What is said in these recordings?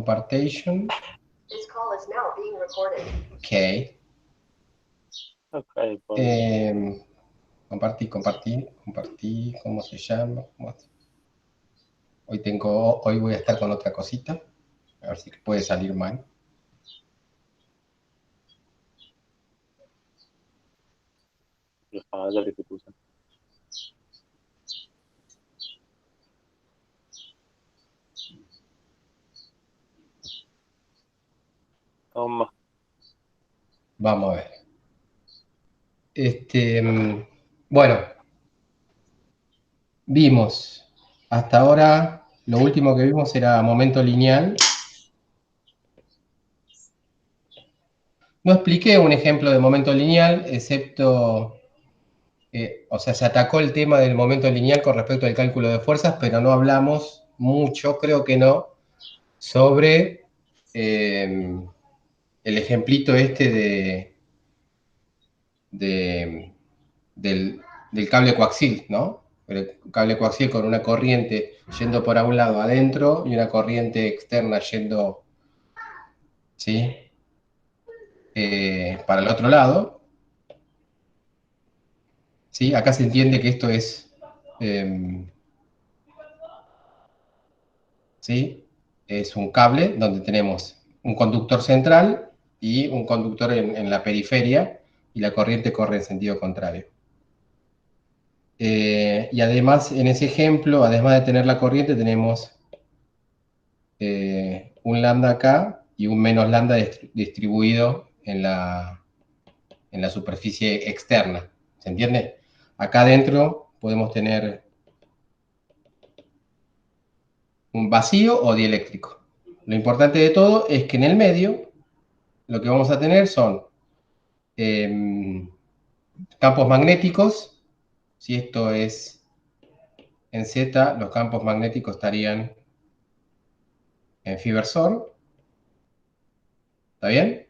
compartation. Ok. Ok, Compartí, ¿cómo se llama? Hoy voy a estar con otra cosita, a ver si puede salir mal. ya que se puso. Toma. Vamos a ver. Bueno, vimos, hasta ahora, lo último que vimos era momento lineal. No expliqué un ejemplo de momento lineal, excepto, o sea, se atacó el tema del momento lineal con respecto al cálculo de fuerzas, pero no hablamos mucho, creo que no, sobre el ejemplito este del cable coaxil, ¿no? El cable coaxil con una corriente yendo por un lado adentro y una corriente externa yendo, ¿sí? Para el otro lado. ¿Sí? Acá se entiende que esto es, ¿sí? Es un cable donde tenemos un conductor central y un conductor en la periferia, y la corriente corre en sentido contrario. Y además, en ese ejemplo, además de tener la corriente, tenemos un lambda acá y un menos lambda distribuido en la superficie externa. ¿Se entiende? Acá adentro podemos tener un vacío o dieléctrico. Lo importante de todo es que en el medio lo que vamos a tener son campos magnéticos. Si esto es en Z, los campos magnéticos estarían en phi versor. ¿Está bien?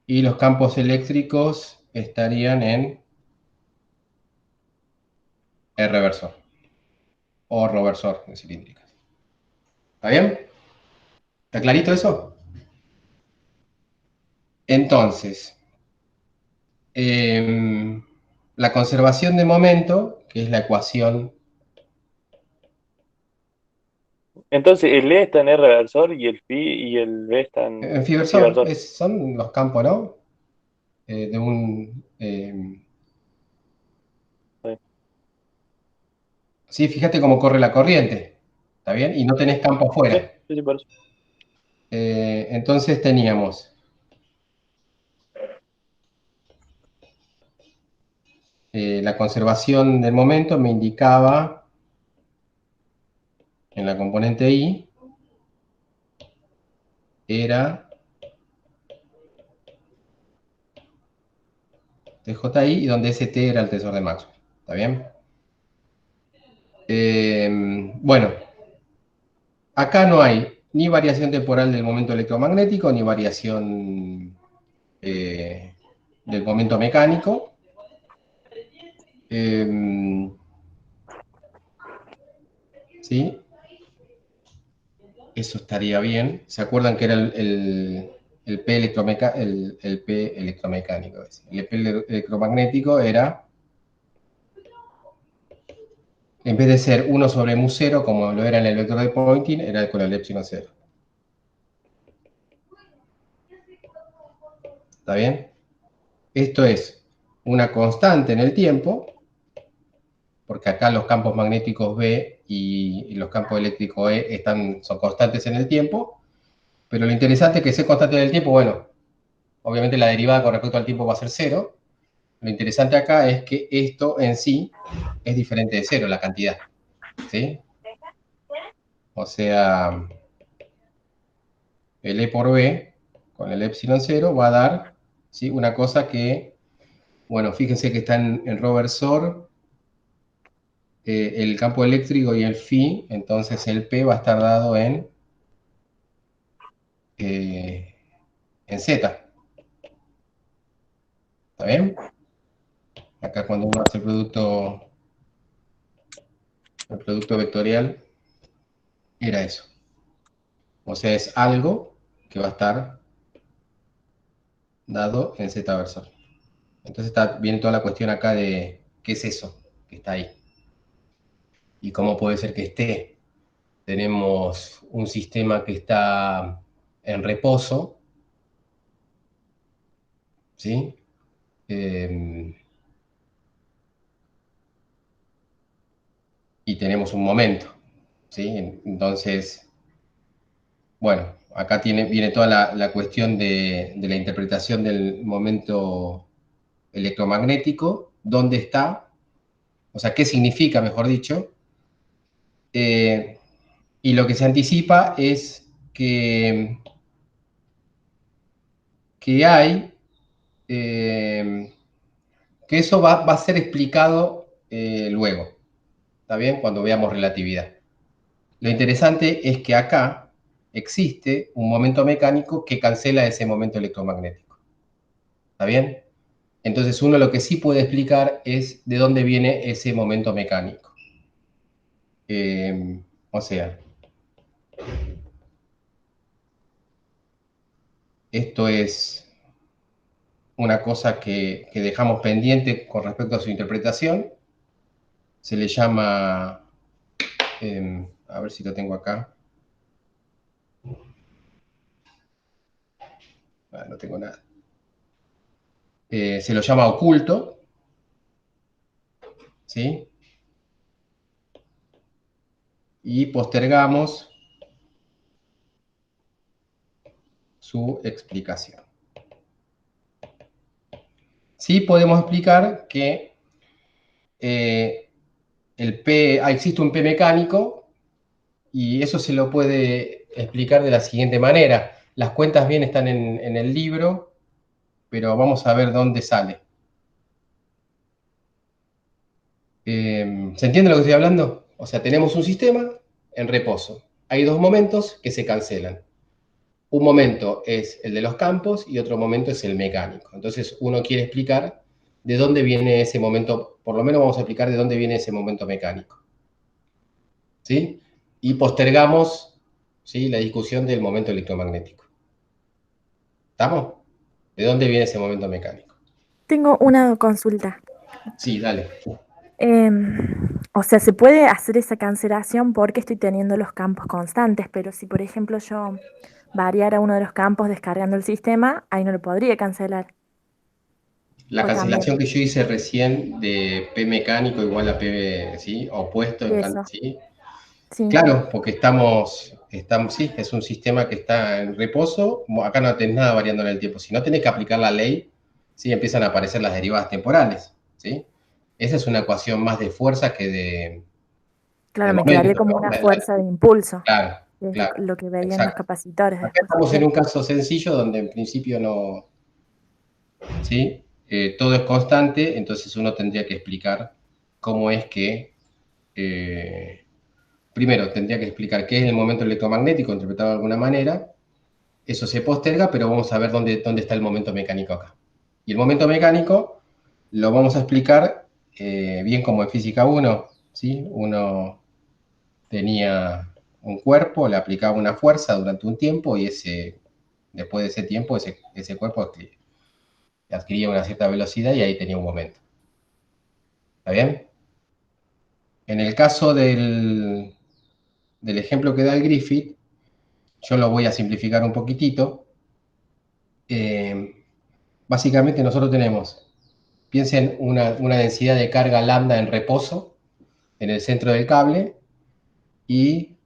Y los campos eléctricos estarían en R versor o rho versor en cilíndricas. ¿Está bien? ¿Está clarito eso? Entonces, la conservación de momento, que es la ecuación. Entonces el E está en R versor y el phi y el B está En en phi Fiversor versor. son los campos, ¿no? De Sí, sí, fíjate cómo corre la corriente, ¿está bien? Y no tenés campo sí, afuera. sí, por eso. Entonces teníamos la conservación del momento, me indicaba en la componente I, era TJI, y donde ST era el tensor de Maxwell, ¿está bien? Bueno, acá no hay ni variación temporal del momento electromagnético, ni variación del momento mecánico. ¿Sí? Eso estaría bien. ¿Se acuerdan que era el P el P electromecánico? El P electromagnético era, en vez de ser 1 sobre mu 0, como lo era en el vector de Poynting, era con el epsilon 0. ¿Está bien? Esto es una constante en el tiempo, porque acá los campos magnéticos B y los campos eléctricos E son constantes en el tiempo, pero lo interesante es que ser constante en el tiempo, bueno, obviamente la derivada con respecto al tiempo va a ser 0. Lo interesante acá es que esto en sí es diferente de 0, la cantidad. ¿Sí? O sea, el E por B con el epsilon 0 va a dar, ¿sí?, una cosa que, bueno, fíjense que está en rho versor el campo eléctrico y el phi, entonces el P va a estar dado en Z. ¿Está bien? Acá cuando uno hace el producto vectorial, era eso. O sea, es algo que va a estar dado en Z versor. Entonces viene toda la cuestión acá de qué es eso que está ahí. Y cómo puede ser que esté. Tenemos un sistema que está en reposo, ¿sí? Y tenemos un momento, ¿sí? Entonces, bueno, acá viene toda la cuestión de la interpretación del momento electromagnético, dónde está, o sea, qué significa, mejor dicho, eh, y lo que se anticipa es que hay, que eso va a ser explicado luego, ¿está bien? Cuando veamos relatividad. Lo interesante es que acá existe un momento mecánico que cancela ese momento electromagnético, ¿está bien? Entonces uno lo que sí puede explicar es de dónde viene ese momento mecánico. O sea, esto es una cosa que dejamos pendiente con respecto a su interpretación. Se le llama, a ver si lo tengo acá. Ah, no tengo nada. Se lo llama oculto, ¿sí? Y postergamos su explicación. Sí podemos explicar que existe un P mecánico y eso se lo puede explicar de la siguiente manera. Las cuentas bien están en el libro, pero vamos a ver dónde sale. ¿Se entiende lo que estoy hablando? O sea, tenemos un sistema en reposo. Hay dos momentos que se cancelan. Un momento es el de los campos y otro momento es el mecánico. Entonces uno quiere explicar de dónde viene ese momento, por lo menos vamos a explicar de dónde viene ese momento mecánico. ¿Sí? Y postergamos, ¿sí?, la discusión del momento electromagnético. ¿Estamos? ¿De dónde viene ese momento mecánico? Tengo una consulta. Sí, dale. O sea, se puede hacer esa cancelación porque estoy teniendo los campos constantes, pero si por ejemplo yo variara uno de los campos descargando el sistema, ahí no lo podría cancelar. La O también, cancelación que yo hice recién de P mecánico igual a P, ¿sí?, opuesto, eso, ¿sí? sí, Claro, porque estamos, sí, es un sistema que está en reposo. Acá no tenés nada variando en el tiempo. Si no tenés que aplicar la ley, sí empiezan a aparecer las derivadas temporales, ¿sí? Esa es una ecuación más de fuerza que de claro, me quedaría momento, como ¿no? una fuerza de impulso, Claro, que es claro, lo que veían los exacto. capacitores Acá después. estamos en Bien, un caso sencillo donde en principio no, ¿sí? Todo es constante, entonces uno tendría que explicar cómo es que, eh, primero tendría que explicar qué es el momento electromagnético, interpretado de alguna manera. Eso se posterga, pero vamos a ver dónde está el momento mecánico acá. Y el momento mecánico lo vamos a explicar bien como en física 1, ¿sí? Uno tenía un cuerpo, le aplicaba una fuerza durante un tiempo y después de ese tiempo ese cuerpo adquiría una cierta velocidad y ahí tenía un momento. ¿Está bien? En el caso del ejemplo que da el Griffith, yo lo voy a simplificar un poquitito. Básicamente nosotros tenemos, piensen una densidad de carga lambda en reposo en el centro del cable y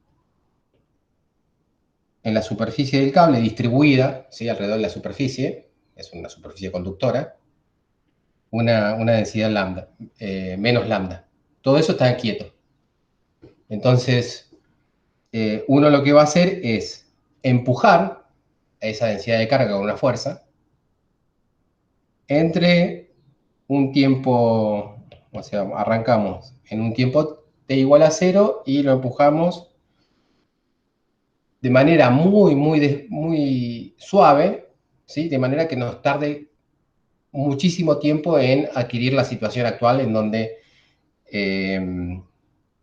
en la superficie del cable distribuida, ¿sí?, alrededor de la superficie, es una superficie conductora, una densidad lambda, menos lambda. Todo eso está quieto. Entonces, uno lo que va a hacer es empujar a esa densidad de carga con una fuerza entre un tiempo, o sea, arrancamos en un tiempo t igual a 0 y lo empujamos de manera muy suave, ¿sí?, de manera que nos tarde muchísimo tiempo en adquirir la situación actual en donde,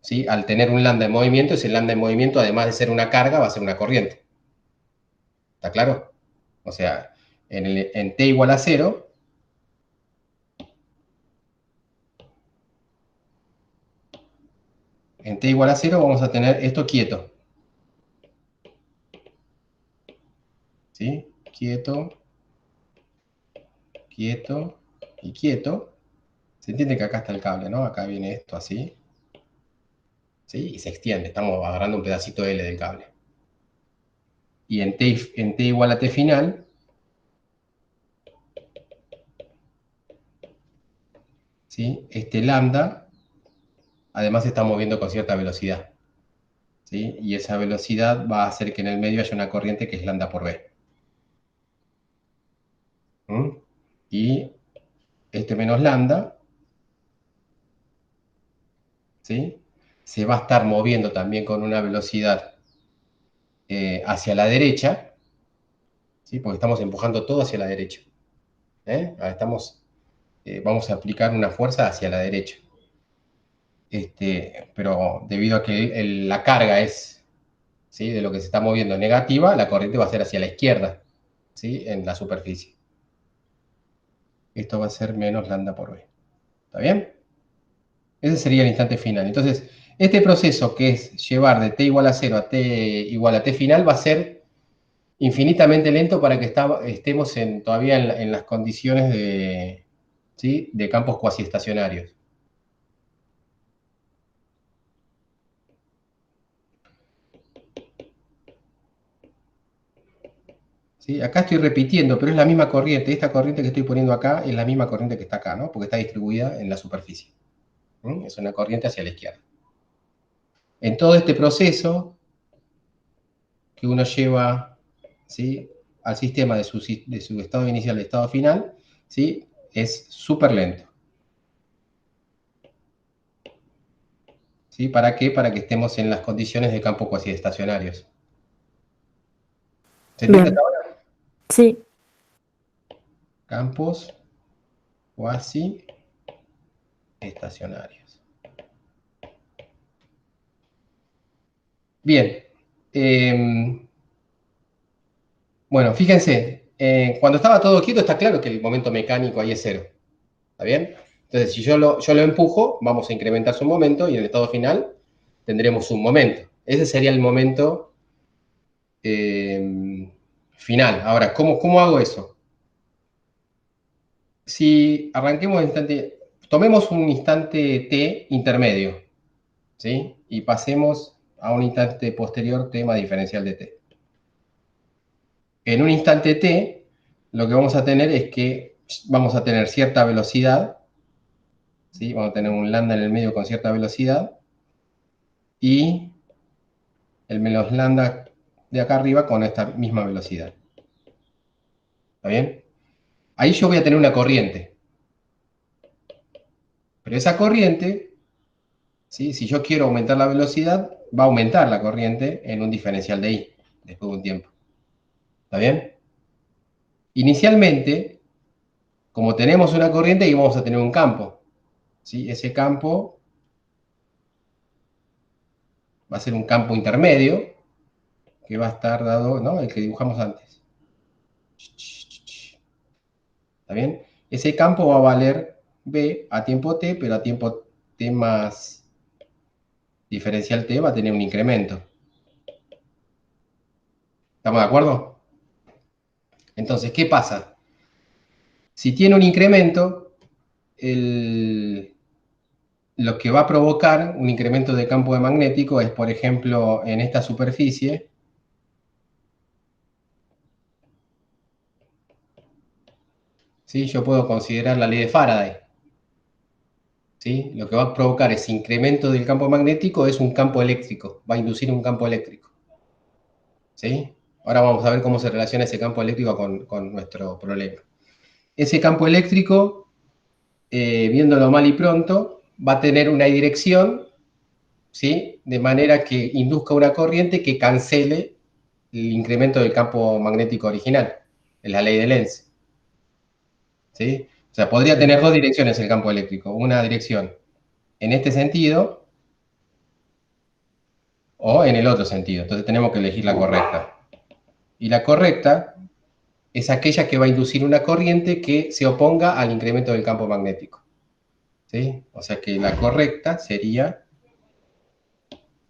¿sí?, al tener un lambda en movimiento, ese lambda en movimiento, además de ser una carga, va a ser una corriente. ¿Está claro? O sea, en t igual a 0, en t igual a 0 vamos a tener esto quieto. ¿Sí? Quieto, quieto y quieto. Se entiende que acá está el cable, ¿no? Acá viene esto así. ¿Sí? Y se extiende. Estamos agarrando un pedacito L del cable. Y en t igual a t final, ¿sí? Este lambda, además se está moviendo con cierta velocidad. ¿Sí? Y esa velocidad va a hacer que en el medio haya una corriente que es lambda por b. ¿Mm? Y este menos lambda, ¿sí? Se va a estar moviendo también con una velocidad hacia la derecha, ¿sí? Porque estamos empujando todo hacia la derecha. Ahora vamos a aplicar una fuerza hacia la derecha. Pero debido a que la carga es, ¿sí?, de lo que se está moviendo negativa, la corriente va a ser hacia la izquierda, ¿sí?, en la superficie. Esto va a ser menos lambda por b. ¿Está bien? Ese sería el instante final. Entonces, este proceso que es llevar de t igual a 0 a t igual a t final va a ser infinitamente lento para que estemos todavía en las condiciones ¿sí?, de campos cuasi estacionarios. ¿Sí? Acá estoy repitiendo, pero es la misma corriente. Esta corriente que estoy poniendo acá es la misma corriente que está acá, ¿no? Porque está distribuida en la superficie. Es una corriente hacia la izquierda. En todo este proceso que uno lleva, ¿sí?, al sistema de su estado inicial al estado final, ¿sí?, es súper lento. ¿Sí? ¿Para qué? Para que estemos en las condiciones de campo cuasi estacionarios. ¿Se entiende Bien, ahora? sí, Campos cuasi estacionarios. Bien. Bueno, fíjense, cuando estaba todo quieto está claro que el momento mecánico ahí es 0. ¿Está bien? Entonces, si yo lo empujo, vamos a incrementar su momento y en el estado final tendremos un momento. Ese sería el momento final. Ahora, ¿cómo hago eso? Si arranquemos tomemos un instante t intermedio, ¿sí? Y pasemos a un instante posterior t más diferencial de t. En un instante t, lo que vamos a tener es que vamos a tener cierta velocidad, ¿sí? Vamos a tener un lambda en el medio con cierta velocidad, y el menos lambda de acá arriba con esta misma velocidad. ¿Está bien? Ahí yo voy a tener una corriente. Pero esa corriente, ¿sí?, si yo quiero aumentar la velocidad, va a aumentar la corriente en un diferencial de I, después de un tiempo. ¿Está bien? Inicialmente, como tenemos una corriente, ahí vamos a tener un campo, ¿sí? Ese campo va a ser un campo intermedio, que va a estar dado, ¿no?, el que dibujamos antes. ¿Está bien? Ese campo va a valer B a tiempo t, pero a tiempo t más diferencial t va a tener un incremento. ¿Estamos de acuerdo? Entonces, ¿qué pasa? Si tiene un incremento, lo que va a provocar un incremento de campo magnético es, por ejemplo, en esta superficie, ¿sí?, yo puedo considerar la ley de Faraday. ¿Sí? Lo que va a provocar ese incremento del campo magnético es un campo eléctrico, va a inducir un campo eléctrico. ¿Sí? Ahora vamos a ver cómo se relaciona ese campo eléctrico con nuestro problema. Ese campo eléctrico, viéndolo mal y pronto, va a tener una dirección, ¿sí?, de manera que induzca una corriente que cancele el incremento del campo magnético original. Es la ley de Lenz. ¿Sí? O sea, podría tener dos direcciones el campo eléctrico. Una dirección en este sentido o en el otro sentido. Entonces tenemos que elegir la correcta. Y la correcta es aquella que va a inducir una corriente que se oponga al incremento del campo magnético. ¿Sí? O sea que la correcta sería...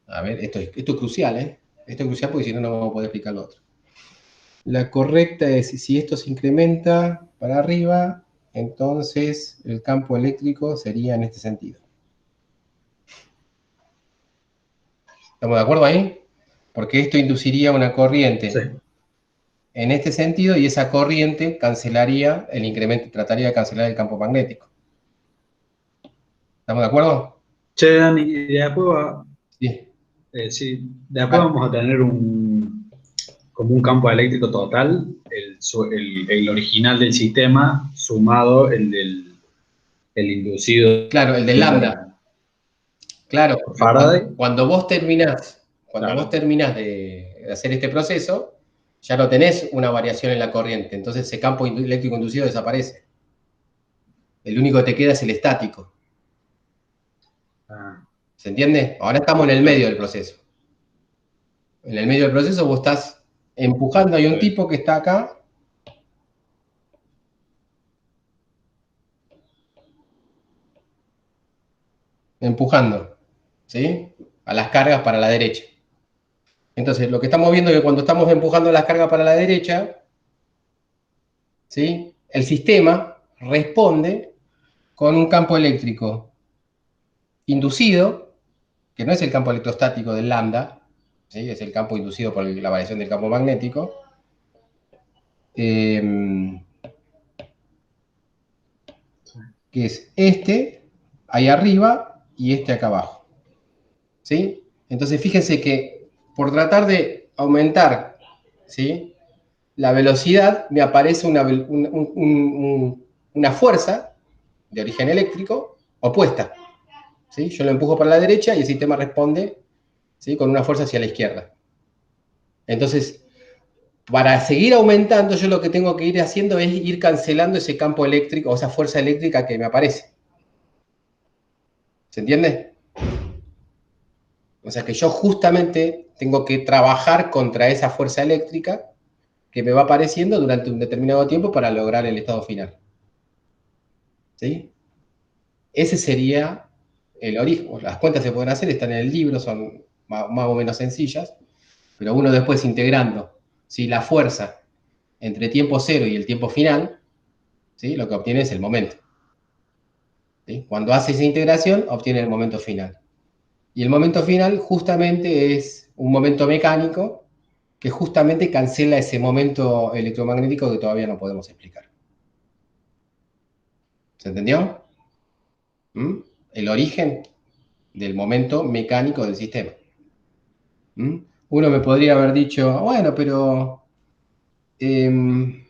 A ver, esto es crucial, ¿eh? Esto es crucial porque si no, no vamos a poder explicar lo otro. La correcta es, si esto se incrementa para arriba, entonces el campo eléctrico sería en este sentido. ¿Estamos de acuerdo ahí? Porque esto induciría una corriente Sí. en este sentido y esa corriente cancelaría el incremento, trataría de cancelar el campo magnético. ¿Estamos de acuerdo? Che, Dani, y Sí. sí, después vamos a tener como un campo eléctrico total, el original del sistema, sumado el inducido Claro, el de lambda. Claro, por Faraday. cuando vos terminás, Claro. de hacer este proceso, ya no tenés una variación en la corriente, entonces ese campo eléctrico inducido desaparece. El único que te queda es el estático. Ah, ¿Se entiende? Ahora estamos en el medio del proceso. En el medio del proceso vos estás empujando, hay un tipo que está acá. Empujando, ¿sí? A las cargas para la derecha. Entonces, lo que estamos viendo es que cuando estamos empujando las cargas para la derecha, ¿sí? El sistema responde con un campo eléctrico inducido, que no es el campo electrostático del lambda, ¿sí? Es el campo inducido por la variación del campo magnético, que es este ahí arriba y este acá abajo, ¿sí? Entonces, fíjense que por tratar de aumentar, ¿sí?, la velocidad, me aparece una fuerza de origen eléctrico opuesta. ¿Sí? Yo lo empujo para la derecha y el sistema responde, ¿sí?, con una fuerza hacia la izquierda. Entonces, para seguir aumentando, yo lo que tengo que ir haciendo es ir cancelando ese campo eléctrico o esa fuerza eléctrica que me aparece. ¿Se entiende? O sea que yo justamente tengo que trabajar contra esa fuerza eléctrica que me va apareciendo durante un determinado tiempo para lograr el estado final. ¿Sí? Ese sería el origen. Las cuentas se pueden hacer, están en el libro, son más o menos sencillas, pero uno después integrando, ¿sí?, la fuerza entre tiempo cero y el tiempo final, ¿sí?, lo que obtiene es el momento. ¿Sí? Cuando hace esa integración, obtiene el momento final. Y el momento final justamente es un momento mecánico que justamente cancela ese momento electromagnético que todavía no podemos explicar. ¿Se entendió? ¿Mm? El origen del momento mecánico del sistema. ¿Mm? Uno me podría haber dicho, bueno, pero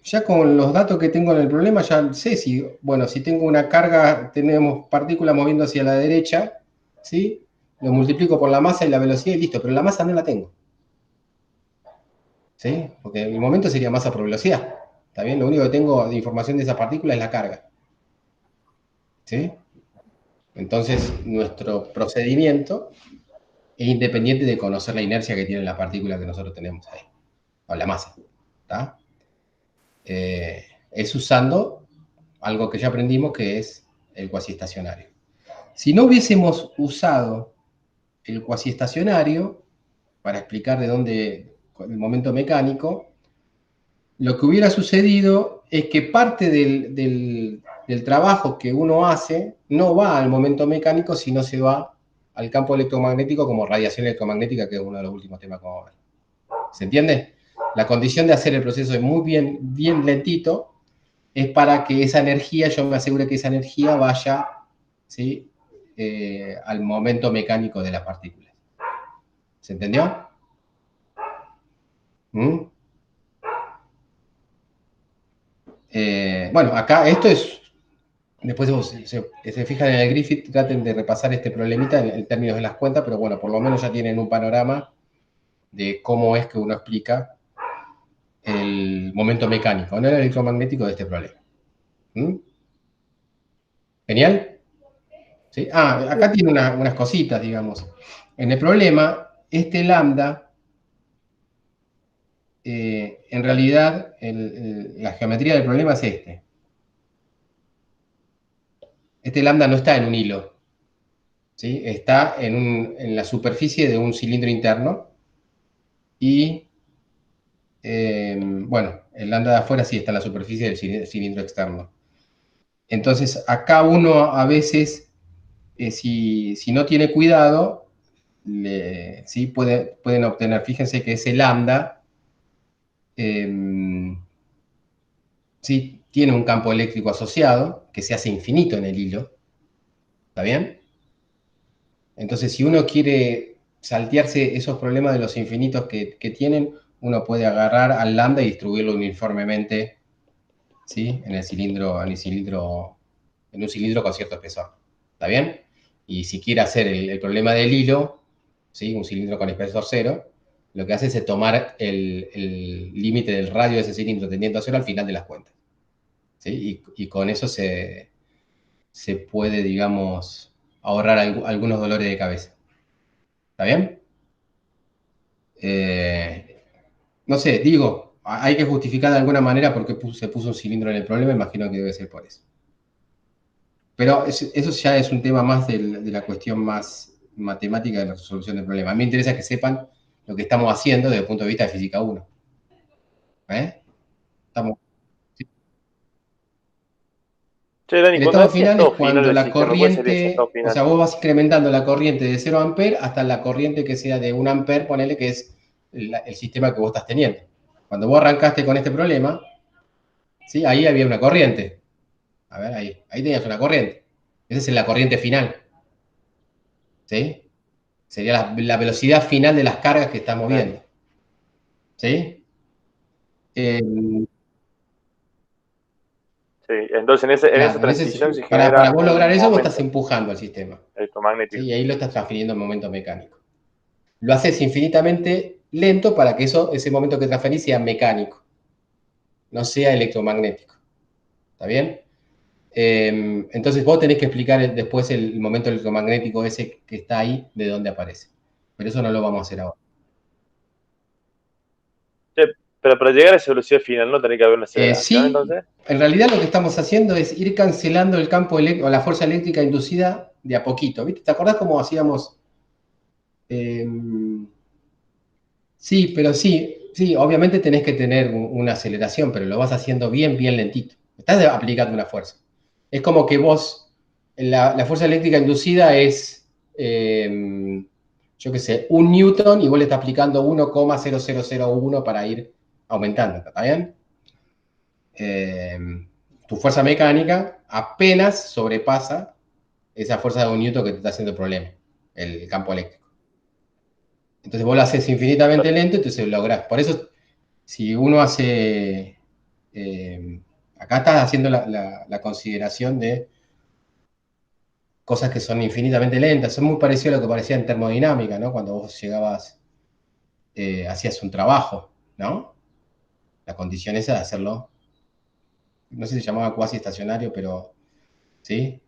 ya con los datos que tengo en el problema, ya sé si, bueno, si tengo una carga, tenemos partículas moviendo hacia la derecha, ¿sí? Lo multiplico por la masa y la velocidad y listo, pero la masa no la tengo. ¿Sí? Porque en el momento sería masa por velocidad. ¿Está bien? Lo único que tengo de información de esa partícula es la carga. ¿Sí? Entonces, nuestro procedimiento es independiente de conocer la inercia que tiene la partícula que nosotros tenemos ahí, o la masa. ¿Está? Es usando algo que ya aprendimos, que es el cuasiestacionario. Si no hubiésemos usado el cuasiestacionario para explicar de dónde el momento mecánico, lo que hubiera sucedido es que parte del trabajo que uno hace no va al momento mecánico, sino se va al campo electromagnético como radiación electromagnética, que es uno de los últimos temas que vamos a ver. ¿Se entiende? La condición de hacer el proceso es muy bien lentito, es para que esa energía, yo me asegure que esa energía vaya, ¿sí?, al momento mecánico de las partículas. ¿Se entendió? ¿Mm? Bueno, acá esto es, después se fijan en el Griffith, traten de repasar este problemita en términos de las cuentas, pero bueno, por lo menos ya tienen un panorama de cómo es que uno explica el momento mecánico, no el electromagnético, de este problema. ¿Mm? ¿Genial? ¿Sí? Ah, acá tiene unas cositas, digamos. En el problema, este lambda en realidad la geometría del problema es este. Este lambda no está en un hilo, ¿sí? Está en la superficie de un cilindro interno y, bueno, el lambda de afuera sí está en la superficie del cilindro externo. Entonces, acá uno a veces, si no tiene cuidado, sí pueden obtener, fíjense que ese lambda, sí tiene un campo eléctrico asociado que se hace infinito en el hilo, ¿está bien? Entonces, si uno quiere saltearse esos problemas de los infinitos que tienen, uno puede agarrar al lambda y distribuirlo uniformemente, ¿sí? En un cilindro con cierto espesor, ¿está bien? Y si quiere hacer el problema del hilo, ¿sí? Un cilindro con espesor cero, lo que hace es tomar el límite del radio de ese cilindro tendiendo a cero al final de las cuentas, ¿sí? Y con eso se puede, digamos, ahorrar algunos dolores de cabeza. ¿Está bien? No sé, digo, hay que justificar de alguna manera por qué se puso un cilindro en el problema, imagino que debe ser por eso. Pero eso ya es un tema más de la cuestión más matemática de la resolución del problema. A mí me interesa que sepan lo que estamos haciendo desde el punto de vista de física 1. Estamos, Che, Dani, el cuando estado decís final es estado final cuando del la sistema, ¿cuál sería ese estado corriente, o final? sea, vos vas incrementando la corriente de 0 amper hasta la corriente que sea de 1 amper, ponele que es el sistema que vos estás teniendo. Cuando vos arrancaste con este problema, ¿sí? Ahí había una corriente. A ver, ahí tenías una corriente. Esa es la corriente final. ¿Sí? Sería la velocidad final de las cargas que estamos viendo. ¿Sí? Eh, Sí, entonces en esa claro, transición se para genera vos lograr un eso, vos estás momento empujando al sistema. ¿Sí? electromagnético. Y ahí lo estás transfiriendo en momento mecánico. Lo haces infinitamente lento para que ese momento que transferís sea mecánico, no sea electromagnético. ¿Está bien? Entonces vos tenés que explicar después el momento electromagnético ese que está ahí, de dónde aparece. Pero eso no lo vamos a hacer ahora. Che, pero para llegar a esa velocidad final, ¿no tiene que haber una aceleración Sí, entonces? en realidad lo que estamos haciendo es ir cancelando el campo eléctrico o la fuerza eléctrica inducida de a poquito. ¿Viste? ¿Te acordás cómo hacíamos? Sí, pero sí, obviamente tenés que tener una aceleración, pero lo vas haciendo bien, bien lentito. Estás aplicando una fuerza. Es como que vos, la fuerza eléctrica inducida es, yo qué sé, 1 newton y vos le estás aplicando 1,0001 para ir aumentando, ¿está bien? Tu fuerza mecánica apenas sobrepasa esa fuerza de 1 newton que te está haciendo el problema, el campo eléctrico. Entonces vos lo haces infinitamente lento, entonces lo lográs. Por eso, si uno hace, acá estás haciendo la consideración de cosas que son infinitamente lentas. Es muy parecido a lo que parecía en termodinámica, ¿no? Cuando vos llegabas, hacías un trabajo, ¿no? La condición esa de hacerlo, no sé si se llamaba cuasi estacionario, pero, ¿sí?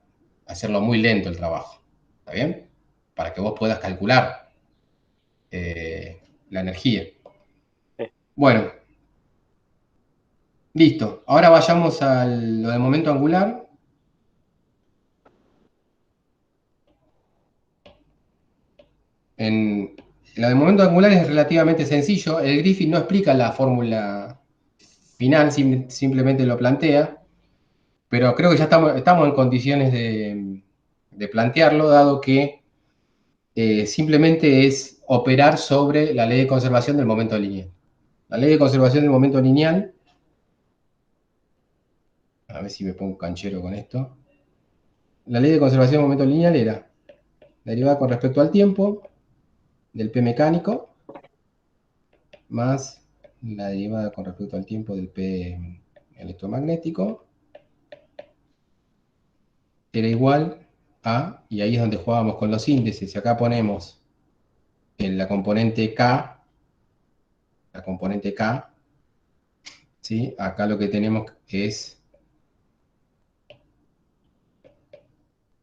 Hacerlo muy lento el trabajo, ¿está bien? Para que vos puedas calcular la energía. Sí. Bueno, listo. Ahora vayamos a lo del momento angular. Lo del momento angular es relativamente sencillo. El Griffith no explica la fórmula final, simplemente lo plantea. Pero creo que ya estamos en condiciones de plantearlo, dado que simplemente es operar sobre la ley de conservación del momento lineal. La ley de conservación del momento lineal, a ver si me pongo canchero con esto. La ley de conservación del momento lineal era la derivada con respecto al tiempo del P mecánico más la derivada con respecto al tiempo del P electromagnético era igual a, y ahí es donde jugábamos con los índices, y acá ponemos en la componente K, ¿sí? Acá lo que tenemos es,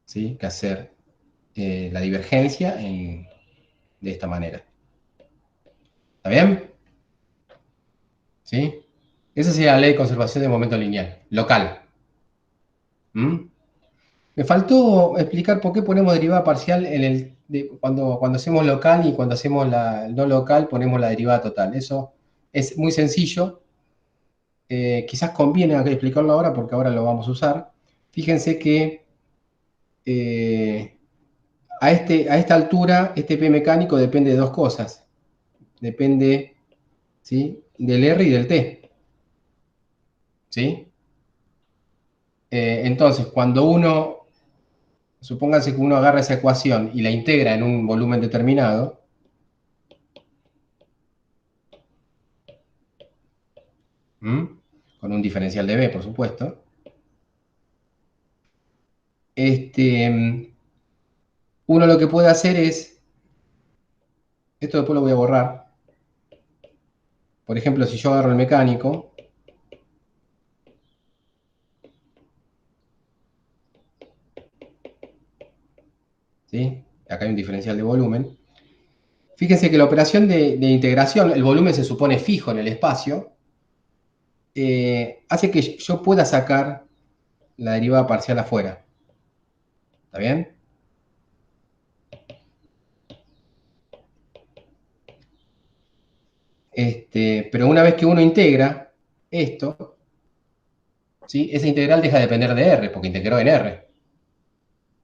¿sí? Que hacer la divergencia de esta manera. ¿Está bien? ¿Sí? Esa sería la ley de conservación de momento lineal, local. ¿Mm? Me faltó explicar por qué ponemos derivada parcial cuando hacemos local y cuando hacemos la no local ponemos la derivada total. Eso es muy sencillo. Quizás conviene explicarlo ahora porque ahora lo vamos a usar. Fíjense que a esta altura este P mecánico depende de dos cosas. Depende, ¿sí?, del R y del T. ¿Sí? Entonces, supónganse que uno agarra esa ecuación y la integra en un volumen determinado, con un diferencial de B, por supuesto, uno lo que puede hacer es, esto después lo voy a borrar, por ejemplo, si yo agarro el mecánico, ¿sí?, acá hay un diferencial de volumen. Fíjense que la operación de integración, el volumen se supone fijo en el espacio, hace que yo pueda sacar la derivada parcial afuera. ¿Está bien? Pero una vez que uno integra esto, ¿sí?, esa integral deja de depender de R, porque integró en R.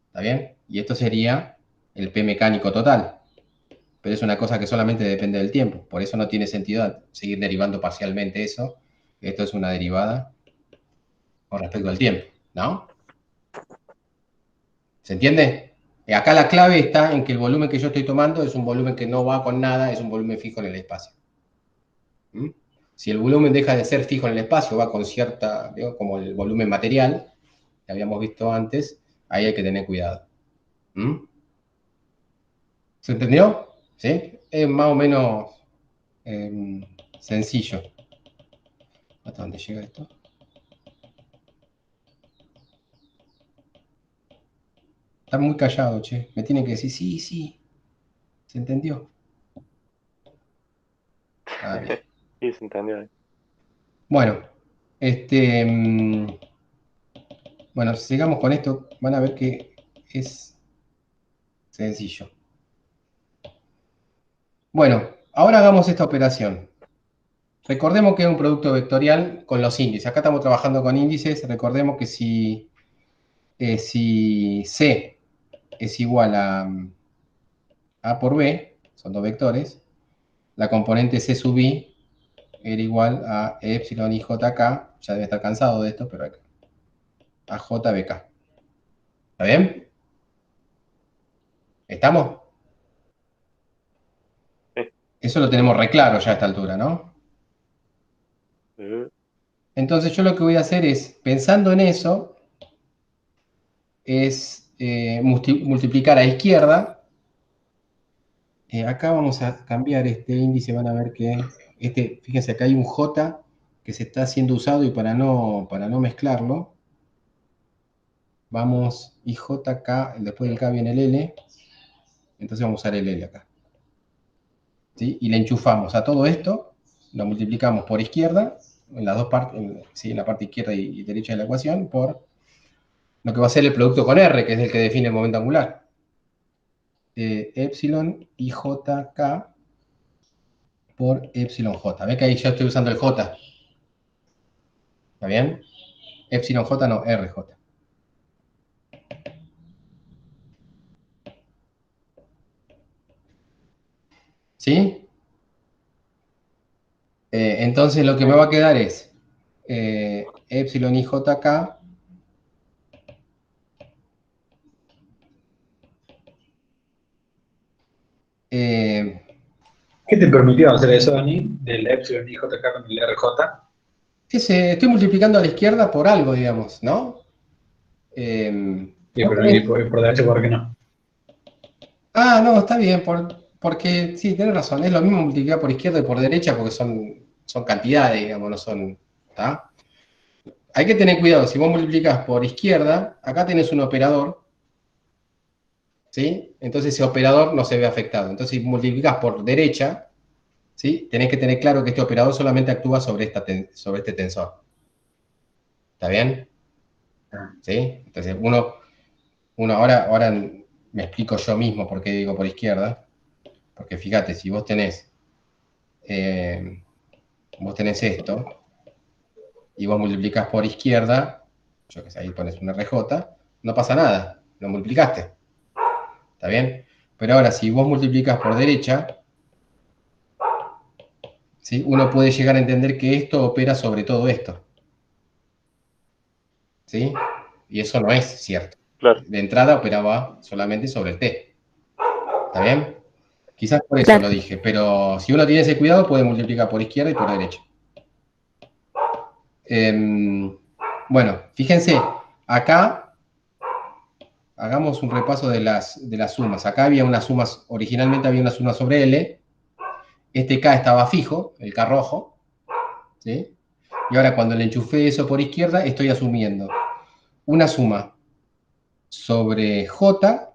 ¿Está bien? Y esto sería el P mecánico total. Pero es una cosa que solamente depende del tiempo. Por eso no tiene sentido seguir derivando parcialmente eso. Esto es una derivada con respecto al tiempo, ¿no? ¿Se entiende? Acá la clave está en que el volumen que yo estoy tomando es un volumen que no va con nada, es un volumen fijo en el espacio. ¿Mm? Si el volumen deja de ser fijo en el espacio, va con cierta, digo, como el volumen material, que habíamos visto antes, ahí hay que tener cuidado. ¿Mm? ¿Se entendió? ¿Sí? Es más o menos sencillo. ¿Hasta dónde llega esto? Está muy callado, che. Me tiene que decir, sí, sí. ¿Se entendió? Ah, bien. Sí, se entendió. Bueno, bueno, sigamos con esto. Van a ver que es sencillo. Bueno, ahora hagamos esta operación. Recordemos que es un producto vectorial con los índices. Acá estamos trabajando con índices. Recordemos que si C es igual a por B, son dos vectores, la componente C sub I era igual a epsilon i jk, ya debe estar cansado de esto, pero acá, a jbk. ¿Está bien? ¿Estamos? Sí. Eso lo tenemos re claro ya a esta altura, ¿no? Entonces yo lo que voy a hacer es, pensando en eso, es multiplicar a izquierda. Acá vamos a cambiar este índice, van a ver que, fíjense, acá hay un J que se está siendo usado y para no mezclarlo, vamos IJK, después del K viene el L, entonces vamos a usar el L acá. ¿Sí? Y le enchufamos a todo esto, lo multiplicamos por izquierda, en las dos partes, ¿sí?, en la parte izquierda y derecha de la ecuación, por lo que va a ser el producto con R, que es el que define el momento angular. Epsilon IJK por epsilon J. ¿Ve que ahí ya estoy usando el J? ¿Está bien? Epsilon J no, RJ. ¿Sí? Entonces lo que me va a quedar es epsilon IJK ¿Qué te permitió hacer eso, Dani? Del epsilon i jk con el RJ. estoy multiplicando a la izquierda por algo, digamos, ¿no? Y por derecho, ¿por qué no? No, está bien, porque sí, tenés razón, es lo mismo multiplicar por izquierda y por derecha porque son cantidades, digamos, no son. ¿Tá? Hay que tener cuidado, si vos multiplicás por izquierda, acá tenés un operador, ¿sí? Entonces ese operador no se ve afectado. Entonces si multiplicás por derecha, ¿sí? Tenés que tener claro que este operador solamente actúa sobre este tensor. ¿Está bien? ¿Sí? Entonces, ahora me explico yo mismo por qué digo por izquierda. Porque fíjate, si vos tenés esto, y vos multiplicás por izquierda, yo que sé, ahí pones una RJ, no pasa nada, lo multiplicaste. ¿Está bien? Pero ahora, si vos multiplicas por derecha, ¿sí? Uno puede llegar a entender que esto opera sobre todo esto. ¿Sí? Y eso no es cierto. Claro. De entrada operaba solamente sobre el T. ¿Está bien? Quizás por eso Claro. lo dije, pero si uno tiene ese cuidado puede multiplicar por izquierda y por derecha. Bueno, fíjense, acá hagamos un repaso de las sumas. Acá había unas sumas, originalmente había una suma sobre L. Este K estaba fijo, el K rojo. ¿Sí? Y ahora cuando le enchufé eso por izquierda, estoy asumiendo una suma sobre J,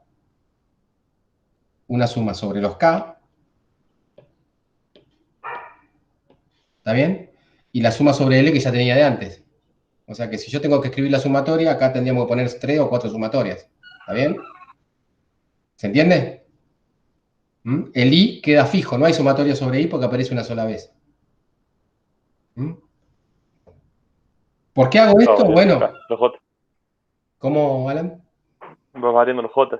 una suma sobre los K, ¿está bien? Y la suma sobre L que ya tenía de antes. O sea que si yo tengo que escribir la sumatoria, acá tendríamos que poner 3 o 4 sumatorias. ¿Está bien? ¿Se entiende? El I queda fijo, no hay sumatoria sobre I porque aparece una sola vez. ¿Por qué hago esto? Bueno, Los J. ¿cómo, Alan? Vas variando los J.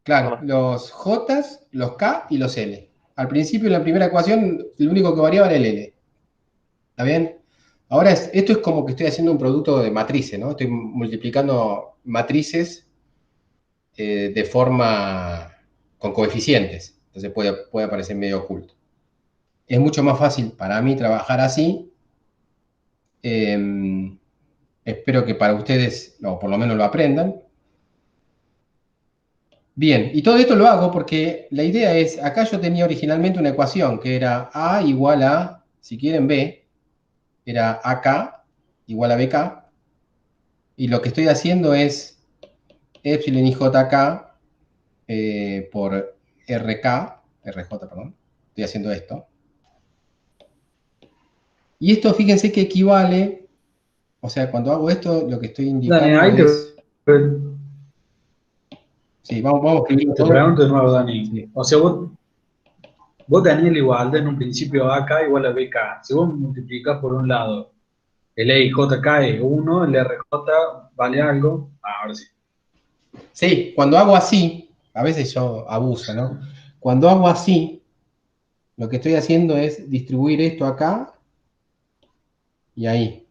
Claro, los J, los K y los L. Al principio, en la primera ecuación, lo único que variaba era el L. ¿Está bien? Ahora, esto es como que estoy haciendo un producto de matrices, ¿no? Estoy multiplicando matrices de forma con coeficientes. Entonces puede aparecer medio oculto. Es mucho más fácil para mí trabajar así. Espero que para ustedes, o por lo menos lo aprendan. Bien, y todo esto lo hago porque la idea es, acá yo tenía originalmente una ecuación que era A igual a, si quieren B, era AK igual a BK, y lo que estoy haciendo es epsilon IJK por RJ, perdón, estoy haciendo esto. Y esto, fíjense que equivale, o sea, cuando hago esto, lo que estoy indicando Dani, ahí es... Sí, vamos a escribirlo te todo. pregunto de nuevo, Dani. Sí. O sea, vos tenías la igualdad en un principio AK igual a BK. Si vos multiplicas por un lado el EIJK es 1, el RJ vale algo. Ahora sí. Sí, cuando hago así, a veces yo abuso, ¿no? Cuando hago así, lo que estoy haciendo es distribuir esto acá y ahí.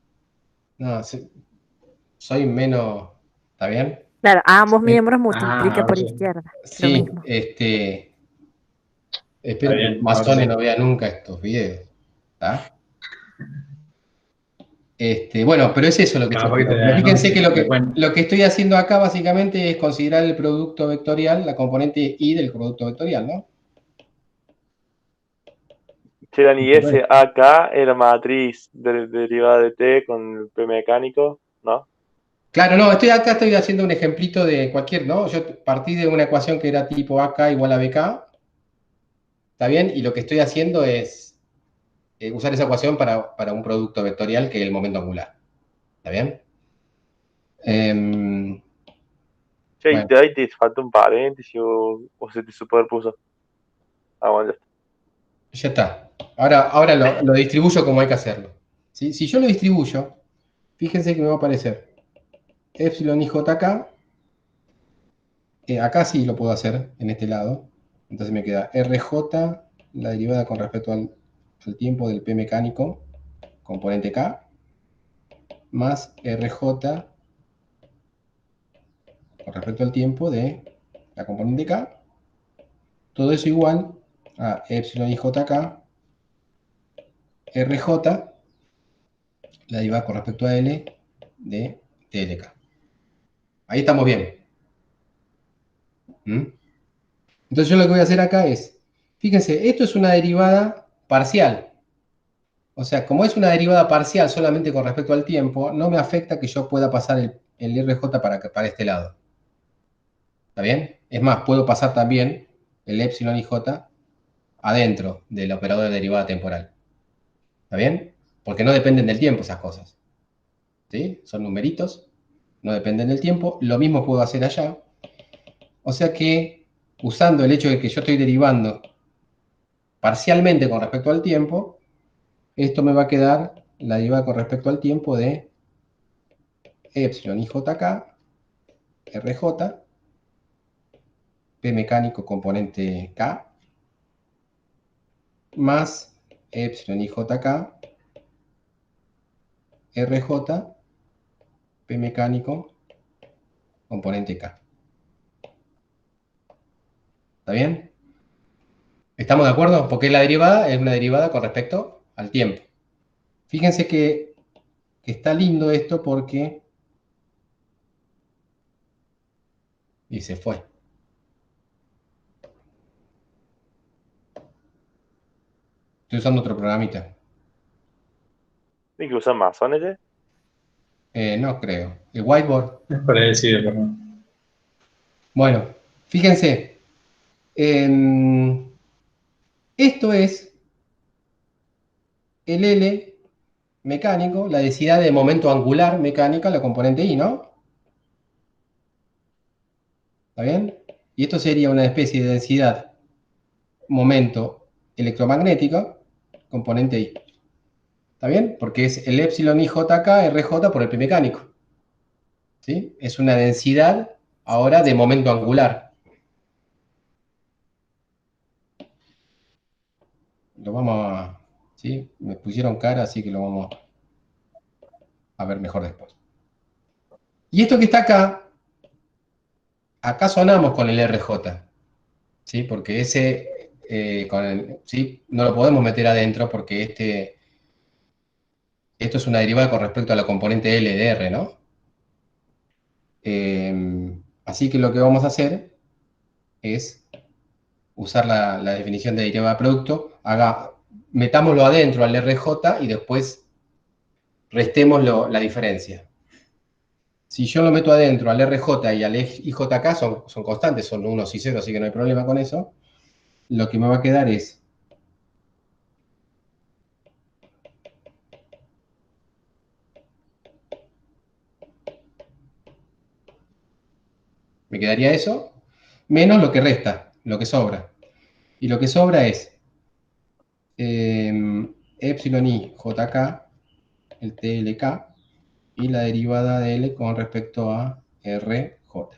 No, soy menos, ¿está bien? Claro, a ambos Eh, miembros multiplica Ahora por sí. izquierda. Lo sí, mismo. Está espero que bien, ahora Masone sí. no vea nunca estos videos, ¿está? Bueno, pero es eso lo que estoy Capaz que te haciendo. Pero fíjense que denuncia. Después, lo que estoy haciendo acá básicamente es considerar el producto vectorial, la componente I del producto vectorial, ¿no? Che, Dani, Y y por ese eso. AK es la matriz derivada de T con el P mecánico, ¿no? Claro, no, estoy haciendo un ejemplito de cualquier, ¿no? Yo partí de una ecuación que era tipo AK igual a BK, ¿está bien? Y lo que estoy haciendo es usar esa ecuación para un producto vectorial que es el momento angular, ¿está bien? Che, y Bueno, ahí te falta un paréntesis o se te superpuso. Ah, bueno, ya está. ya está. Ahora lo distribuyo como hay que hacerlo. ¿Sí? Si yo lo distribuyo, fíjense que me va a aparecer epsilon IJK, acá sí lo puedo hacer en este lado, entonces me queda RJ, la derivada con respecto al tiempo del P mecánico, componente K, más RJ con respecto al tiempo de la componente K, todo eso igual a epsilon IJK, RJ, la derivada con respecto a L de TLK. Ahí estamos bien. Entonces yo lo que voy a hacer acá es, fíjense, esto es una derivada parcial. O sea, como es una derivada parcial solamente con respecto al tiempo, no me afecta que yo pueda pasar el RJ para este lado. ¿Está bien? Es más, puedo pasar también el epsilon IJ adentro del operador de derivada temporal. ¿Está bien? Porque no dependen del tiempo esas cosas. ¿Sí? Son numeritos, no dependen del tiempo. Lo mismo puedo hacer allá. O sea que, usando el hecho de que yo estoy derivando parcialmente con respecto al tiempo, esto me va a quedar la derivada con respecto al tiempo de epsilon IJK, RJ, P mecánico componente K, más epsilon IJK, RJ, P mecánico componente K. ¿Está bien? ¿Estamos de acuerdo? Porque la derivada es una derivada con respecto al tiempo. Fíjense que está lindo esto porque... Y se fue. Estoy usando otro programita. ¿Tienes que usar masones? No creo. El whiteboard. Es parecido, perdón. Bueno, fíjense. Esto es el L mecánico, la densidad de momento angular mecánica, la componente I, ¿no? ¿Está bien? Y esto sería una especie de densidad momento electromagnética, componente I. ¿Está bien? Porque es el epsilon IJK RJ por el P mecánico. ¿Sí? Es una densidad ahora de momento angular. Lo vamos a... ¿Sí? Me pusieron cara, así que lo vamos a ver mejor después. Y esto que está acá sonamos con el RJ. ¿Sí? Porque ese... ¿sí? No lo podemos meter adentro porque esto es una derivada con respecto a la componente L de R, ¿no? Así que lo que vamos a hacer es usar la definición de derivada de producto, metámoslo adentro al RJ y después restemos la diferencia. Si yo lo meto adentro al RJ y al IJK son constantes, son unos y ceros, así que no hay problema con eso. Lo que me va a quedar es me quedaría eso, menos lo que resta, lo que sobra. Y lo que sobra es epsilon i jk, el TLK, y la derivada de L con respecto a RJ.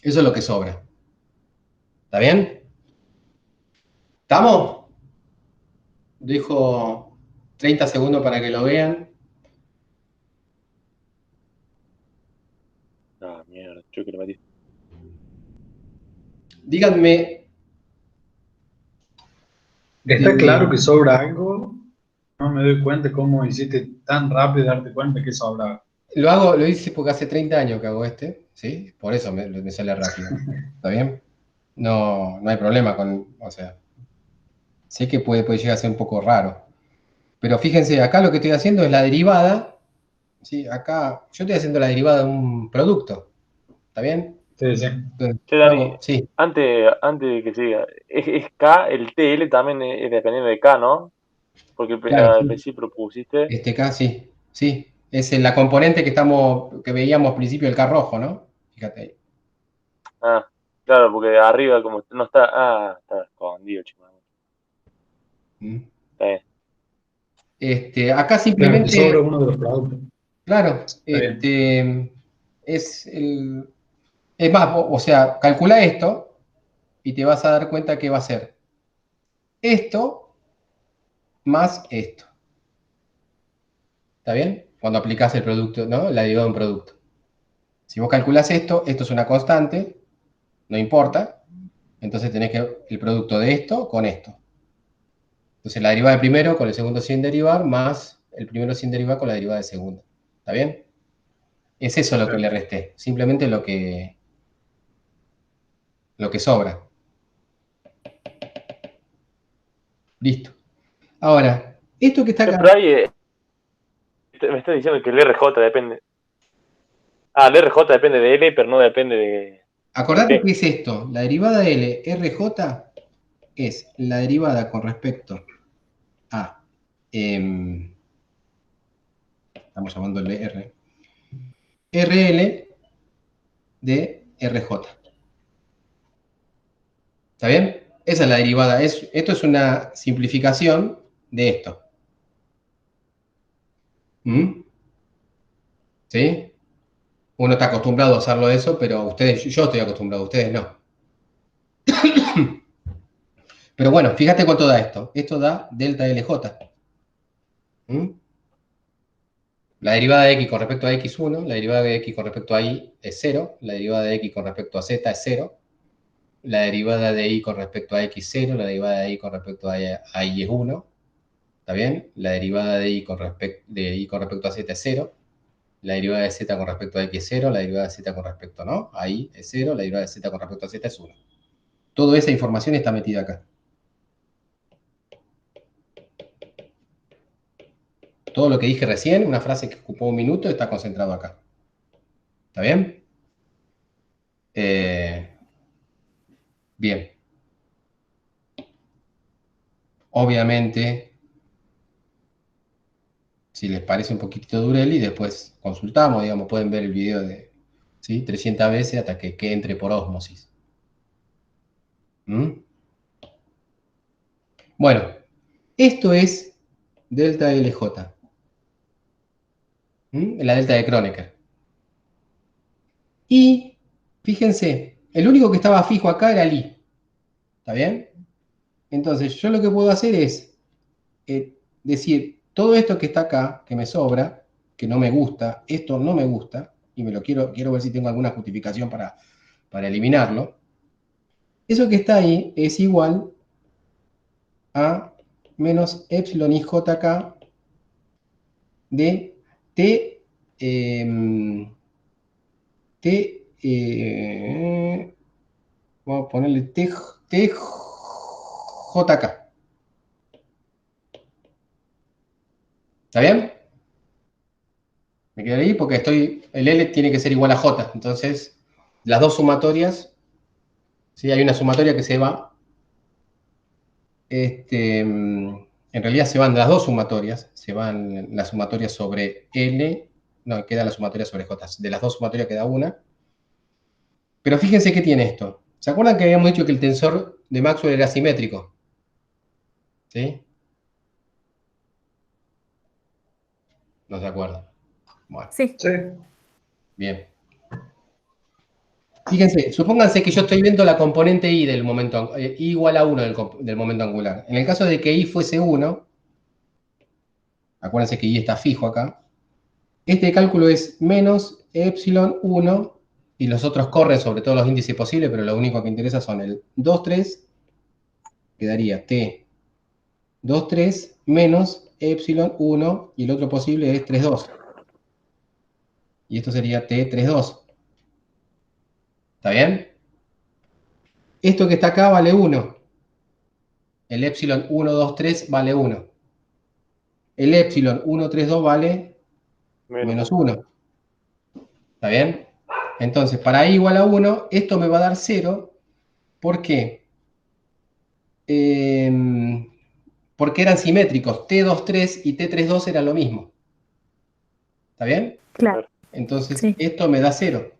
Eso es lo que sobra. ¿Está bien? ¿Estamos? Dejo 30 segundos para que lo vean. Ah, mierda, yo que lo metí. Díganme. Está claro que sobra algo. No me doy cuenta cómo hiciste tan rápido darte cuenta que sobra. Lo hice porque hace 30 años que hago ¿sí? Por eso me sale rápido. ¿Está bien? No hay problema con, o sea, sé que puede llegar a ser un poco raro. Pero fíjense, acá lo que estoy haciendo es la derivada, ¿sí? Acá yo estoy haciendo la derivada de un producto. ¿Está bien? Sí, sí. Entonces, Che, Dani, sí, antes de que siga, es K, el TL también es dependiendo de K, ¿no? Porque claro, al sí. principio propusiste. K, sí, sí. Es en la componente que veíamos al principio, el K rojo, ¿no? Fíjate ahí. Ah, claro, porque arriba como no está. Ah, está escondido, chingada. Mm. Está bien. Acá Claro, te sobra simplemente, uno de los productos. claro, Está bien. es más, o sea, calcula esto y te vas a dar cuenta que va a ser esto más esto. ¿Está bien? Cuando aplicas el producto, ¿no? La derivada de un producto. Si vos calculas esto es una constante, no importa, entonces tenés que el producto de esto con esto. Entonces la derivada del primero con el segundo sin derivar, más el primero sin derivar con la derivada del segundo. ¿Está bien? Es eso lo que le resté, simplemente lo que sobra. Listo. Ahora, esto que está Pero acá, ahí me estás diciendo que el RJ depende. Ah, el RJ depende de L, pero no depende de acordate T. que es esto, la derivada de L, RJ es la derivada con respecto a, estamos llamándole R, RL de RJ. ¿Está bien? Esa es la derivada. Esto es una simplificación de esto. ¿Mm? ¿Sí? Uno está acostumbrado a hacerlo eso, pero ustedes, yo estoy acostumbrado, ustedes no. Pero bueno, fíjate cuánto da esto. Esto da delta LJ. ¿Mm? La derivada de x con respecto a x1, la derivada de x con respecto a y es 0, la derivada de x con respecto a z es 0, la derivada de y con respecto a x 0, la derivada de y con respecto a y es 1, ¿está bien? La derivada de y con respecto a z es 0, la derivada de z con respecto a x es 0, la derivada de z con respecto a y es 0, la derivada de z con respecto a z es 1. Toda esa información está metida acá. Todo lo que dije recién, una frase que ocupó un minuto, está concentrado acá. ¿Está bien? Bien. Obviamente, si les parece un poquitito Durelli, después consultamos, digamos, pueden ver el video de 300 veces hasta que entre por ósmosis. ¿Mm? Bueno, esto es delta LJ. La delta de Kronecker. Y, fíjense, el único que estaba fijo acá era el I. ¿Está bien? Entonces, yo lo que puedo hacer es decir, todo esto que está acá, que me sobra, que no me gusta, esto no me gusta, y me lo quiero ver si tengo alguna justificación para eliminarlo. Eso que está ahí es igual a menos epsilon IJK de T, vamos a ponerle TJK. ¿Está bien? Me quedo ahí porque el L tiene que ser igual a J. Entonces, las dos sumatorias, ¿sí? Hay una sumatoria que se va. En realidad se van las dos sumatorias. Se van las sumatorias sobre L. No, queda la sumatoria sobre J. De las dos sumatorias queda una. Pero fíjense qué tiene esto. ¿Se acuerdan que habíamos dicho que el tensor de Maxwell era simétrico? ¿Sí? ¿No se acuerdan? Bueno. Sí. Sí. Bien. Fíjense, supónganse que yo estoy viendo la componente I del momento, I igual a 1 del momento angular. En el caso de que I fuese 1, acuérdense que I está fijo acá, este cálculo es menos epsilon 1, y los otros corren sobre todos los índices posibles, pero lo único que interesa son el 2, 3, quedaría T 2, 3, menos epsilon 1, y el otro posible es 3, 2. Y esto sería T 3, 2. ¿Está bien? Esto que está acá vale 1. El epsilon 1, 2, 3 vale 1. El epsilon 1, 3, 2 vale menos 1. ¿Está bien? Entonces, para i igual a 1, esto me va a dar 0. ¿Por qué? Porque eran simétricos. T23 y T32 eran lo mismo. ¿Está bien? Claro. Entonces, Sí. esto me da 0.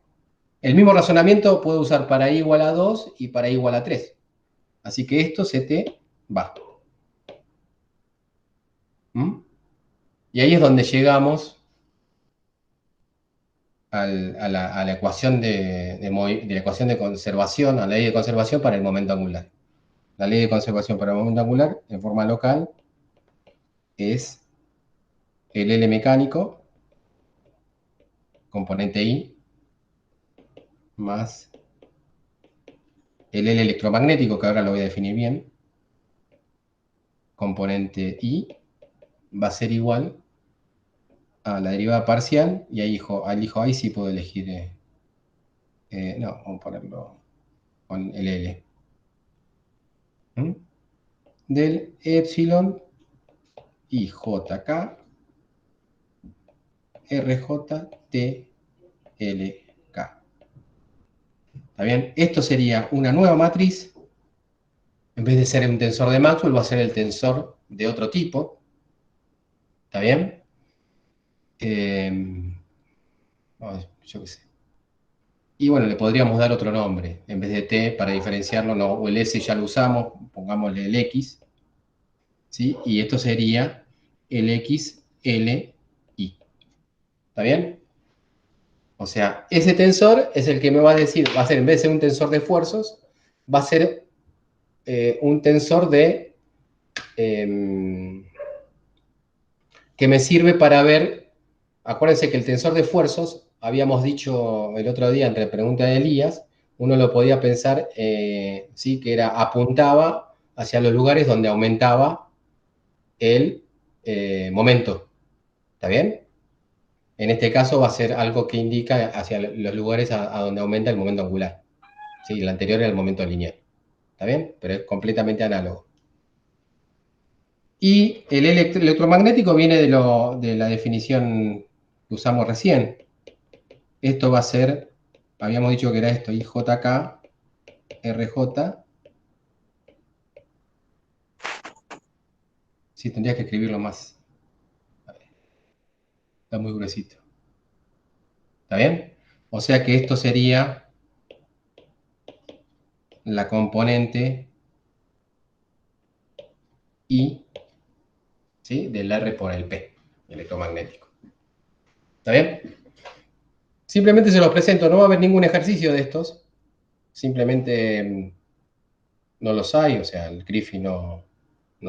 El mismo razonamiento puedo usar para i igual a 2 y para i igual a 3. Así que esto se te va. Y ahí es donde llegamos a la ecuación de la ecuación de conservación, a la ley de conservación para el momento angular. La ley de conservación para el momento angular en forma local es el L mecánico, componente I, más el L electromagnético, que ahora lo voy a definir bien, componente I, va a ser igual a la derivada parcial, y ahí ahí sí puedo elegir, no, vamos a ponerlo con el L. Del epsilon IJK RJTLK. ¿Está bien? Esto sería una nueva matriz En vez de ser un tensor de Maxwell, va a ser el tensor de otro tipo. ¿Está bien? Yo qué sé. Y bueno, le podríamos dar otro nombre. En vez de T, para diferenciarlo, no, o el S ya lo usamos, pongámosle el X. ¿Sí? Y esto sería el XLI. ¿Está bien? O sea, ese tensor es el que me va a decir, va a ser, en vez de ser un tensor de esfuerzos, va a ser un tensor de que me sirve para ver, acuérdense que el tensor de esfuerzos, habíamos dicho el otro día entre pregunta de Elías, uno lo podía pensar, ¿sí? Que era, apuntaba hacia los lugares donde aumentaba el momento. ¿Está bien? En este caso va a ser algo que indica hacia los lugares a donde aumenta el momento angular. Sí, el anterior era el momento lineal. ¿Está bien? Pero es completamente análogo. Y el electromagnético viene de la definición que usamos recién. Esto va a ser, habíamos dicho que era esto, IJK, RJ. Sí, tendría que escribirlo más. Está muy gruesito. ¿Está bien? O sea que esto sería la componente I, ¿sí? Del R por el P, electromagnético. ¿Está bien? Simplemente se los presento, no va a haber ningún ejercicio de estos, simplemente no los hay, o sea, el Griffith no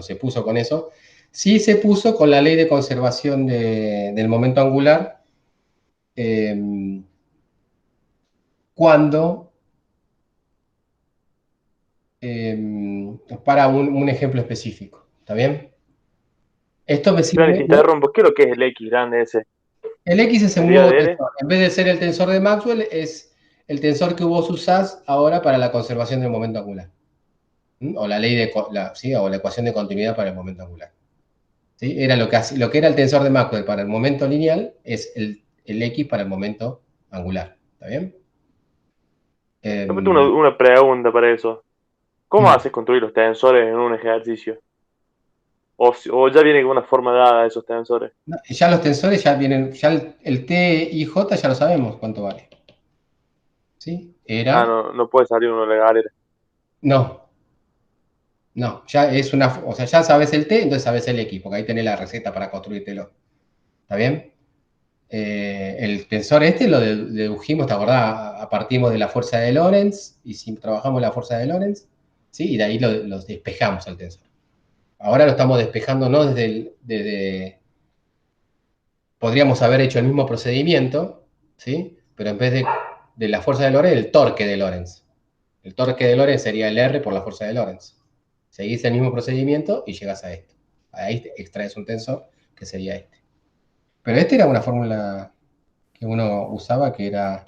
se puso con eso. Sí se puso con la ley de conservación del momento angular cuando, para un ejemplo específico, ¿está bien? Esto me Grande, sirve, te ¿no? interrumpo. ¿Qué es lo que es el X grande ese? El X es un ¿Sería nuevo de L? tensor. En vez de ser el tensor de Maxwell, es el tensor que vos usás ahora para la conservación del momento angular. O la ley de, ¿sí? O la ecuación de continuidad para el momento angular. ¿Sí? Era lo que era el tensor de Maxwell para el momento lineal, es el X para el momento angular. ¿Está bien? Yo tengo una pregunta para eso. ¿Cómo Dime. haces construir los tensores en un ejercicio? O ya viene con una forma dada de esos tensores. No, ya los tensores ya vienen, ya el T y J ya lo sabemos cuánto vale. ¿Sí? Ah, Era, no puede salir uno de la galera. no, ya es una, o sea, ya sabes el T, entonces sabes el X, porque ahí tenés la receta para construírtelo. ¿Está bien? El tensor este lo dedujimos, ¿te acordás? Partimos de la fuerza de Lorentz, y si trabajamos la fuerza de Lorentz, ¿sí? Y de ahí lo despejamos al tensor. Ahora lo estamos despejando, no desde podríamos haber hecho el mismo procedimiento, ¿sí? Pero en vez de la fuerza de Lorentz, el torque de Lorentz. El torque de Lorentz sería el R por la fuerza de Lorentz. Seguís el mismo procedimiento y llegas a esto. Ahí extraes un tensor, que sería este. Pero este era una fórmula que uno usaba, que era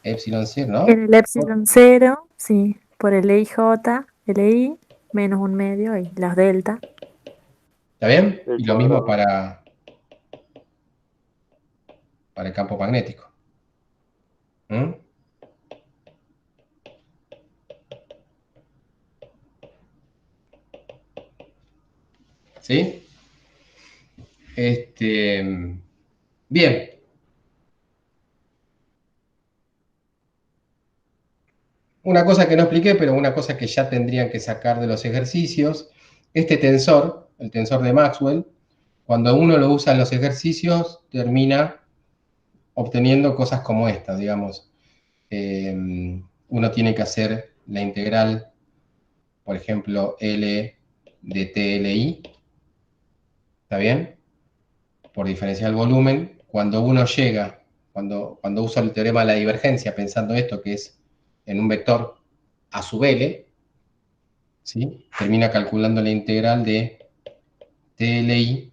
epsilon 0, ¿no? En el epsilon 0, sí, por el EIJ, el EI, menos un medio y las delta. ¿Está bien? El Y lo mismo cuadrado. para el campo magnético. ¿Mm? ¿Sí? Bien. Una cosa que no expliqué, pero una cosa que ya tendrían que sacar de los ejercicios, este tensor, el tensor de Maxwell, cuando uno lo usa en los ejercicios, termina obteniendo cosas como esta, digamos. Uno tiene que hacer la integral, por ejemplo, L de TLI, ¿está bien? Por diferencial volumen. Cuando uno llega, cuando uso el teorema de la divergencia, pensando esto que es en un vector a sub L, ¿sí? Termina calculando la integral de TLI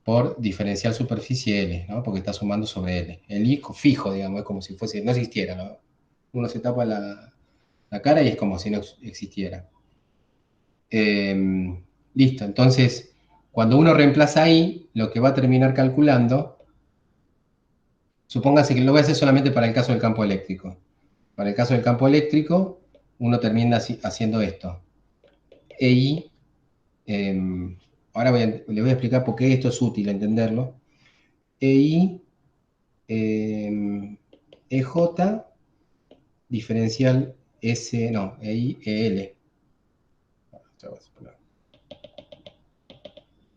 por diferencial superficie L, ¿no? Porque está sumando sobre L. El I fijo, digamos, es como si fuese, no existiera, ¿no? Uno se tapa la cara y es como si no existiera. Listo, entonces, cuando uno reemplaza ahí, lo que va a terminar calculando, supóngase que lo voy a hacer solamente para el caso del campo eléctrico. Para el caso del campo eléctrico, uno termina haciendo esto. EI, ahora le voy a explicar por qué esto es útil entenderlo. EI, EJ, diferencial S, no, EI, EL. Vamos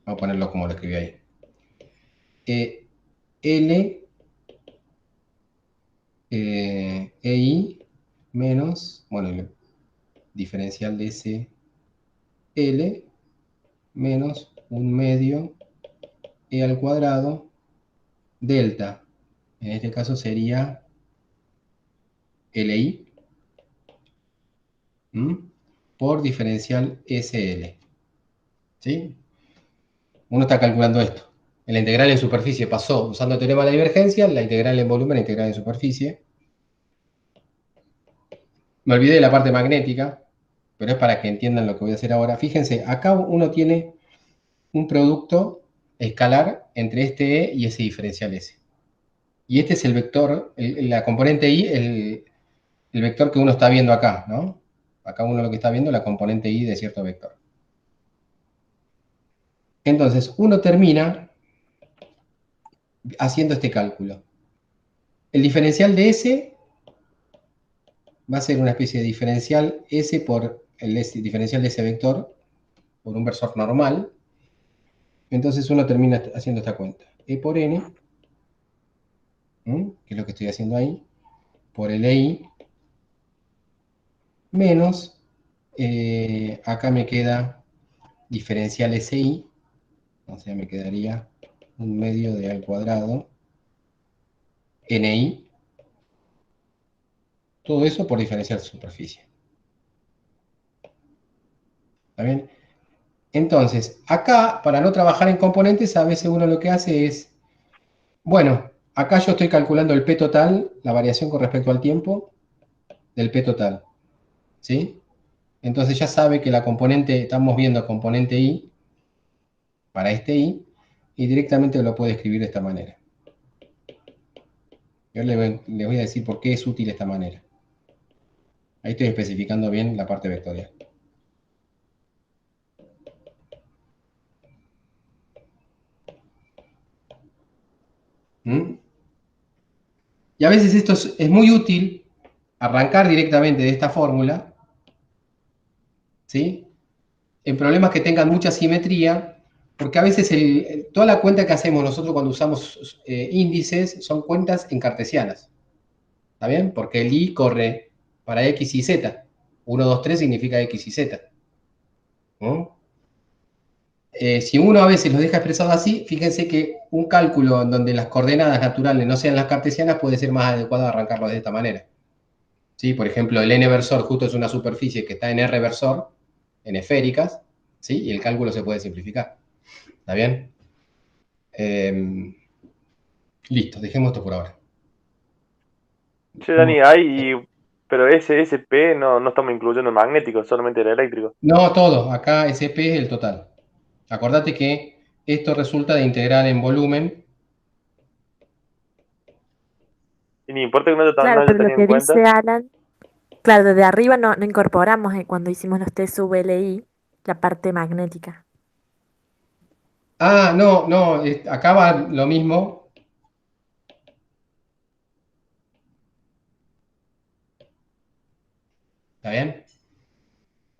a ponerlo como lo escribí ahí. L, EI, menos, bueno, el diferencial de S, L, menos un medio E al cuadrado, delta. En este caso sería LI, por diferencial SL. ¿Sí? Uno está calculando esto. La integral en superficie pasó usando el teorema de la divergencia, la integral en volumen, la integral en superficie. Me olvidé de la parte magnética, pero es para que entiendan lo que voy a hacer ahora. Fíjense, acá uno tiene un producto escalar entre este E y ese diferencial S. Y este es el vector, la componente I, el vector que uno está viendo acá, ¿no? Acá uno lo que está viendo es la componente I de cierto vector. Entonces, uno termina haciendo este cálculo. El diferencial de S va a ser una especie de diferencial S por el diferencial de ese vector, por un versor normal. Entonces uno termina haciendo esta cuenta. E por N, que es lo que estoy haciendo ahí, por el EI, menos, acá me queda diferencial SI, o sea, me quedaría un medio de A al cuadrado, NI, todo eso por diferencial de superficie. ¿Está bien? Entonces, acá, para no trabajar en componentes, a veces uno lo que hace es, bueno, acá yo estoy calculando el P total, la variación con respecto al tiempo del P total, ¿sí? Entonces ya sabe que la componente, estamos viendo componente I, para este I, y directamente lo puede escribir de esta manera. Yo le voy a decir por qué es útil esta manera. Ahí estoy especificando bien la parte vectorial. Y a veces esto es muy útil, arrancar directamente de esta fórmula, ¿sí? En problemas que tengan mucha simetría, porque a veces toda la cuenta que hacemos nosotros cuando usamos índices son cuentas en cartesianas. ¿Está bien? Porque el I corre para X y Z. 1, 2, 3 significa X y Z. ¿No? Si uno a veces los deja expresados así, fíjense que un cálculo en donde las coordenadas naturales no sean las cartesianas puede ser más adecuado arrancarlo de esta manera. ¿Sí? Por ejemplo, el n-versor justo es una superficie que está en r-versor, en esféricas, ¿sí? Y el cálculo se puede simplificar. ¿Está bien? Listo, dejemos esto por ahora. Che, Dani, pero ese P no estamos incluyendo el magnético, solamente el eléctrico. No, todo. Acá SP es el total. Acordate que esto resulta de integral en volumen. Y ni importa que no Claro, haya pero lo tenido en que cuenta. dice Alan, claro, desde arriba no incorporamos cuando hicimos los T sub LI la parte magnética. Ah, no, acá va lo mismo. ¿Está bien?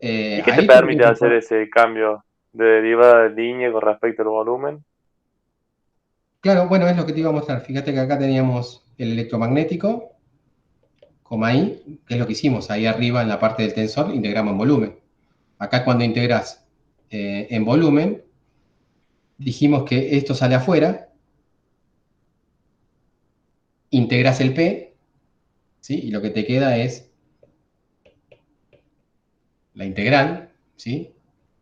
¿Y qué te Ahí tuve permite que hacer incorporar. ese cambio de derivada de línea con respecto al volumen? Claro, bueno, es lo que te iba a mostrar. Fíjate que acá teníamos el electromagnético, coma I, que es lo que hicimos. Ahí arriba en la parte del tensor integramos en volumen. Acá cuando integras en volumen, dijimos que esto sale afuera, integras el P, ¿sí? Y lo que te queda es la integral, ¿sí?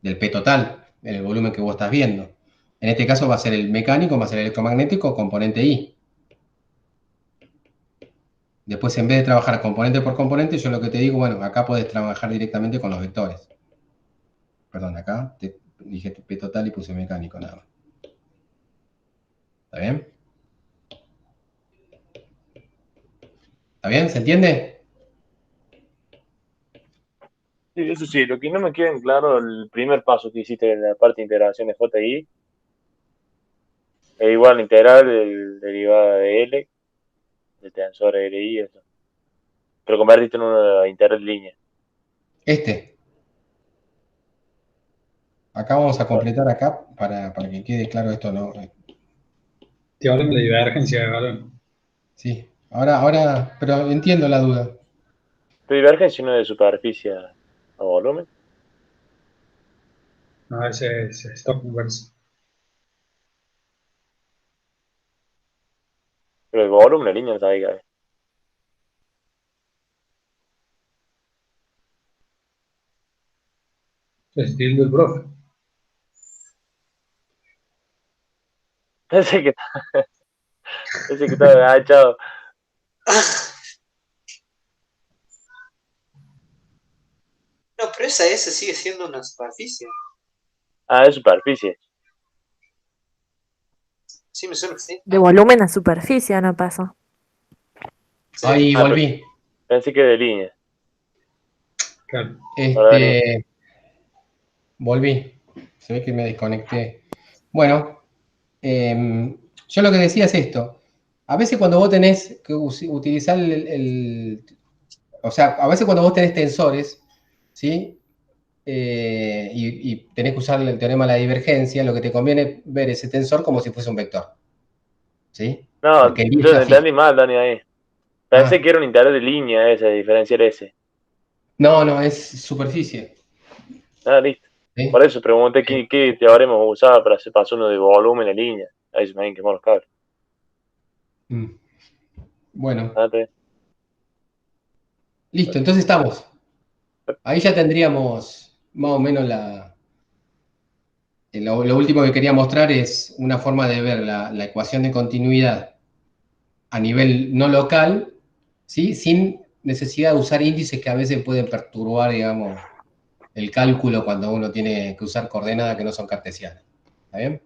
Del P total, en el volumen que vos estás viendo. En este caso va a ser el mecánico más el electromagnético, componente I. Después, en vez de trabajar componente por componente, yo lo que te digo, bueno, acá podés trabajar directamente con los vectores. Perdón, acá te dije P total y puse mecánico nada más. ¿Está bien? ¿Está bien? ¿Se entiende? Eso sí, lo que no me queda en claro, el primer paso que hiciste en la parte de integración de JI, es igual integral derivada de L, de tensor LI, eso. Pero convertiste en una integral línea. Acá vamos a completar acá para que quede claro esto, ¿no? Teorema de divergencia, ¿vale? Sí, ahora, pero entiendo la duda. ¿Tu divergencia no es de superficie a volumen? No, ese es Stockenverse. Pero el volumen, la línea no sabe qué es. Es tilde el profe. Ese que, ese que está agachado. No, pero esa S sigue siendo una superficie. Ah, es superficie. Sí, me suena que sí. De volumen a superficie no pasó. Sí. Ahí Ah, pero volví. pensé que de línea. Claro. Ahora, Dani, Volví. Se ve que me desconecté. Bueno, yo lo que decía es esto. A veces cuando vos tenés que utilizar o sea, a veces cuando vos tenés tensores, ¿sí? Y tenés que usar el teorema de la divergencia, lo que te conviene es ver ese tensor como si fuese un vector, ¿sí? no, Porque yo es así. entendí mal, Dani, ahí. Pensé Ah, que era un integral de línea ese, diferenciar ese. no, es superficie, Ah, listo. ¿sí? Por eso pregunté qué teorema usaba para hacer paso uno de volumen a línea. Ahí se me habían quemado los cables. Mm. Bueno, Ah, está bien. listo, entonces estamos. Ahí ya tendríamos más o menos lo último que quería mostrar es una forma de ver la ecuación de continuidad a nivel no local, ¿sí? Sin necesidad de usar índices que a veces pueden perturbar, digamos, el cálculo cuando uno tiene que usar coordenadas que no son cartesianas. ¿Está bien?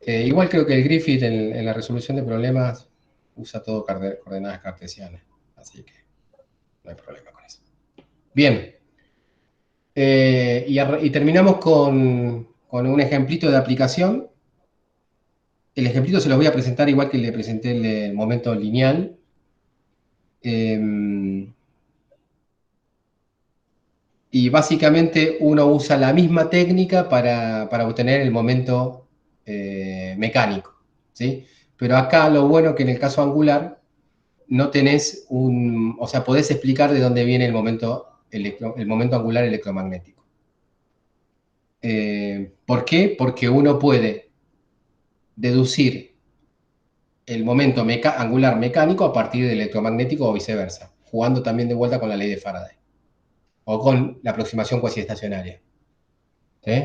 Igual creo que el Griffith en la resolución de problemas usa todo coordenadas cartesianas, así que no hay problema con eso. Bien, y terminamos con un ejemplito de aplicación. El ejemplito se los voy a presentar igual que le presenté el momento lineal. Y básicamente uno usa la misma técnica para obtener el momento mecánico, ¿sí? Pero acá lo bueno que en el caso angular no tenés o sea, podés explicar de dónde viene el momento angular electromagnético. ¿Por qué? Porque uno puede deducir el momento angular mecánico a partir del electromagnético o viceversa, jugando también de vuelta con la ley de Faraday o con la aproximación cuasiestacionaria. ¿Sí?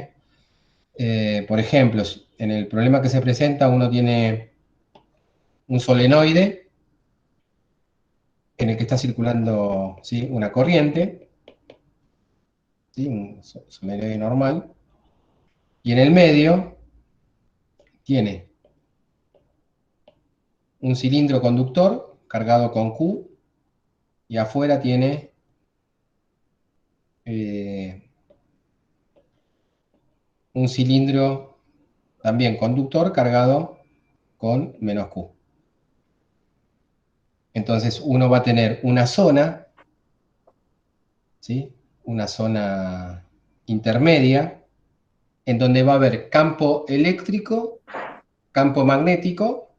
Por ejemplo, en el problema que se presenta, uno tiene un solenoide en el que está circulando, ¿sí?, una corriente, ¿sí?, un solenoide normal, y en el medio tiene un cilindro conductor cargado con Q, y afuera tiene un cilindro también conductor cargado con menos Q. Entonces uno va a tener una zona, ¿sí?, una zona intermedia, en donde va a haber campo eléctrico, campo magnético.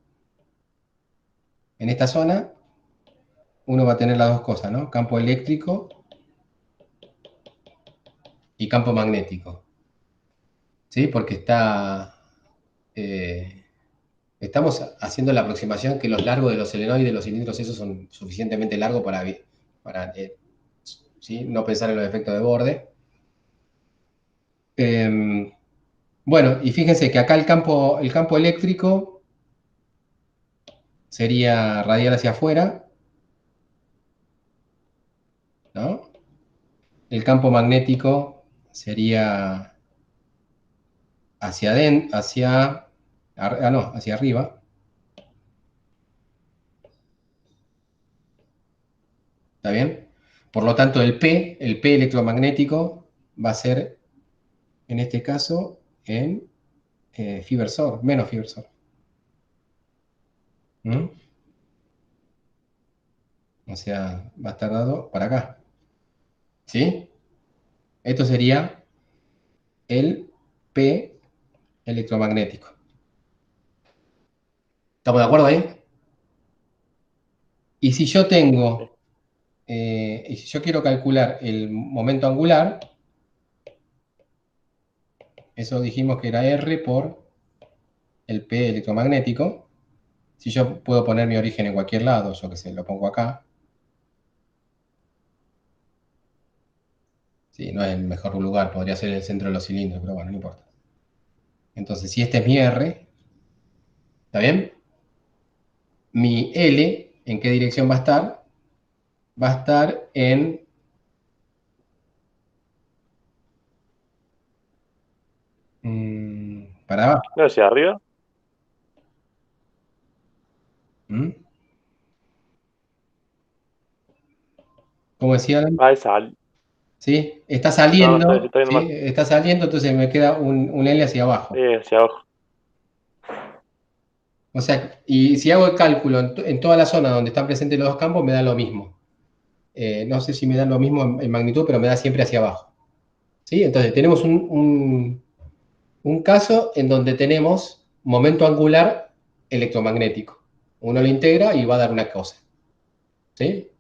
En esta zona uno va a tener las dos cosas, ¿no? Campo eléctrico y campo magnético, ¿sí? Porque estamos haciendo la aproximación que los largos de los solenoides, los cilindros esos son suficientemente largos para ¿sí?, no pensar en los efectos de borde. Bueno, y fíjense que acá el campo eléctrico sería radial hacia afuera, ¿no? El campo magnético sería hacia adentro, hacia arriba. ¿Está bien? Por lo tanto, el P electromagnético va a ser, en este caso, en Fibersor, menos Fibersor. ¿Mm? O sea, va a estar dado para acá. ¿Sí? Esto sería el P electromagnético. ¿Estamos de acuerdo ahí? Y si yo tengo, y si yo quiero calcular el momento angular, eso dijimos que era R por el P electromagnético. Si yo puedo poner mi origen en cualquier lado, yo que sé, lo pongo acá. Sí, no es el mejor lugar, podría ser el centro de los cilindros, pero bueno, no importa. Entonces, si este es mi R, ¿está bien? Mi L, ¿en qué dirección va a estar? Va a estar en... para abajo. ¿No hacia arriba? ¿Mm? Como decía Alan, Ah, es al. ¿sí? Está No, no, está saliendo, yendo ¿sí? mal. Está saliendo, entonces me queda un L hacia abajo. Hacia abajo. O sea, y si hago el cálculo en toda la zona donde están presentes los dos campos, me da lo mismo. No sé si me da lo mismo en magnitud, pero me da siempre hacia abajo. ¿Sí? Entonces tenemos un caso en donde tenemos momento angular electromagnético. Uno lo integra y va a dar una cosa. ¿Sí?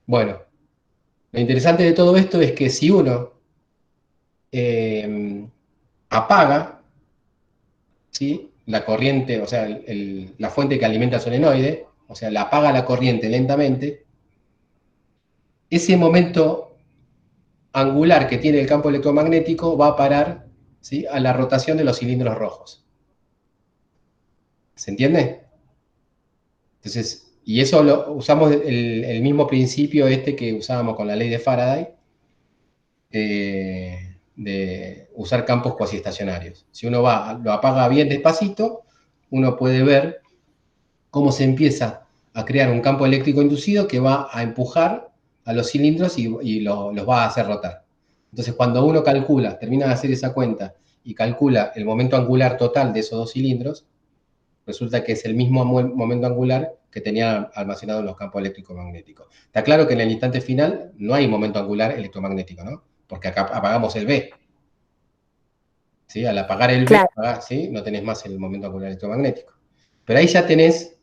Bueno, lo interesante de todo esto es que si uno apaga, ¿sí?, la corriente, o sea, la fuente que alimenta el solenoide, o sea, la apaga la corriente lentamente, ese momento angular que tiene el campo electromagnético va a parar, ¿sí?, a la rotación de los cilindros rojos. ¿Se entiende? Entonces, y eso usamos el mismo principio que usábamos con la ley de Faraday, de usar campos cuasiestacionarios. Si uno lo apaga bien despacito, uno puede ver cómo se empieza a crear un campo eléctrico inducido que va a empujar a los cilindros y los va a hacer rotar. Entonces, cuando uno termina de hacer esa cuenta y calcula el momento angular total de esos dos cilindros, resulta que es el mismo momento angular que tenía almacenado en los campos eléctrico-magnéticos. Está claro que en el instante final no hay momento angular electromagnético, ¿no? Porque acá apagamos el B. ¿Sí? Al apagar el B, Claro. ¿sí?, no tenés más el momento angular electromagnético. Pero ahí ya tenés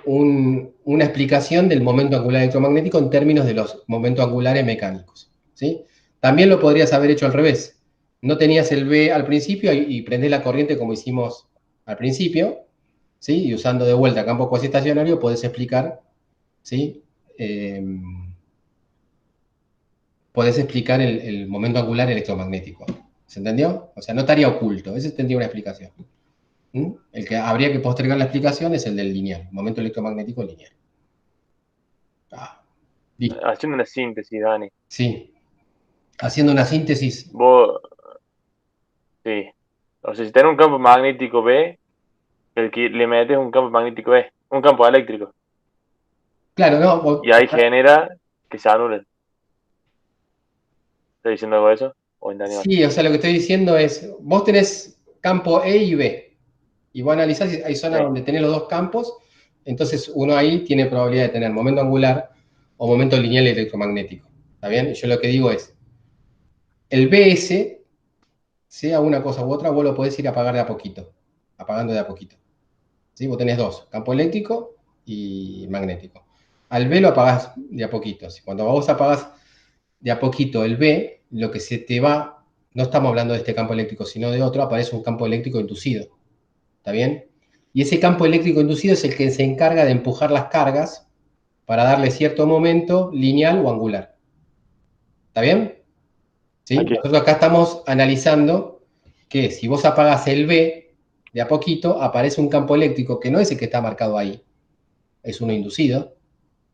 una explicación del momento angular electromagnético en términos de los momentos angulares mecánicos. ¿Sí? También lo podrías haber hecho al revés. No tenías el B al principio y prendés la corriente como hicimos al principio, ¿sí? Y usando de vuelta campo cuasiestacionario podés explicar, ¿sí?, podés explicar el momento angular electromagnético. ¿Se entendió? O sea, no estaría oculto. Ese tendría una explicación. El que habría que postergar la explicación es el del lineal, momento electromagnético lineal. Listo. Haciendo una síntesis, Dani. Sí. Haciendo una síntesis. Vos, sí. O sea, si tenés un campo magnético B, el que le metes un campo magnético B, un campo eléctrico. Claro, ¿no? Y ahí genera que se anulen. ¿Estás diciendo algo de eso? ¿O entendí mal? Sí, o sea, lo que estoy diciendo es, vos tenés campo E y B, y vos analizás si hay zonas Sí. donde tenés los dos campos, entonces uno ahí tiene probabilidad de tener momento angular o momento lineal electromagnético. ¿Está bien? Y yo lo que digo es, el BS, sea una cosa u otra, vos lo podés ir a apagar de a poquito, apagando de a poquito. ¿Sí? Vos tenés dos, campo eléctrico y magnético. Al B lo apagás de a poquito. Cuando vos apagás de a poquito el B, lo que se te va, no estamos hablando de este campo eléctrico, sino de otro, aparece un campo eléctrico inducido. ¿Está bien? Y ese campo eléctrico inducido es el que se encarga de empujar las cargas para darle cierto momento lineal o angular. ¿Está bien? ¿Sí? Aquí. Nosotros acá estamos analizando que si vos apagas el B de a poquito, aparece un campo eléctrico que no es el que está marcado ahí, es uno inducido,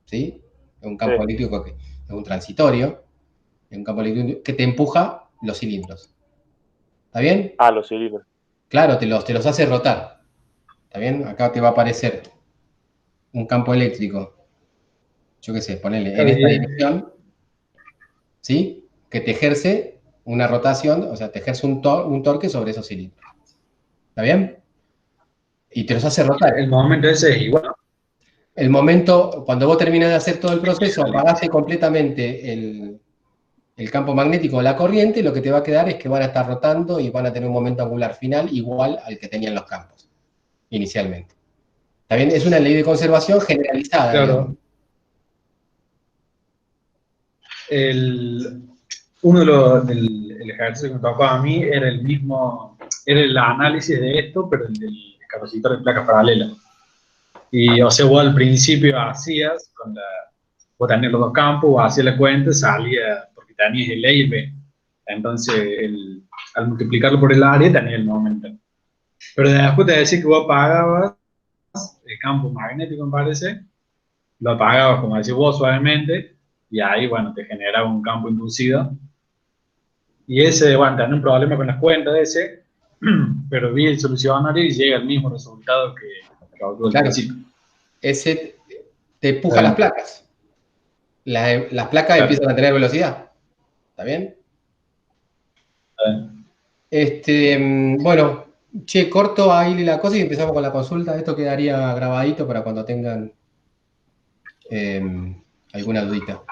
¿sí? Es un campo Sí. eléctrico que es un transitorio, es un campo eléctrico que te empuja los cilindros. ¿Está bien? Ah, los cilindros. Claro, te los hace rotar. ¿Está bien? Acá te va a aparecer un campo eléctrico. yo qué sé, ponele en esta dirección, ¿sí? Que te ejerce una rotación, o sea, te ejerce un torque sobre esos cilindros. ¿Está bien? Y te los hace rotar. El momento ese es igual. El momento, cuando vos terminas de hacer todo el proceso, apagaste completamente el campo magnético o la corriente, lo que te va a quedar es que van a estar rotando y van a tener un momento angular final igual al que tenían los campos inicialmente. ¿Está bien? Es una ley de conservación generalizada. Claro. Uno de los el ejercicio que me tocó a mí era el mismo, era el análisis de esto, pero el del capacitor de placas paralelas. Y, o sea, vos al principio hacías, vos tenías los dos campos, vos hacías la cuenta, salía, porque tenías el E y el B. Entonces, al multiplicarlo por el área, tenías el momento. Pero después te decía que vos apagabas el campo magnético, me parece, lo apagabas, como decís vos, suavemente, y ahí, bueno, te generaba un campo inducido. Y ese, bueno, tenía un problema con las cuentas de ese, pero vi el solucionario y llega al mismo resultado que obtuvo al principio. Ese te empuja las placas. Las placas empiezan a tener velocidad. ¿Está bien? Bueno, che, corto ahí la cosa y empezamos con la consulta. Esto quedaría grabadito para cuando tengan alguna dudita.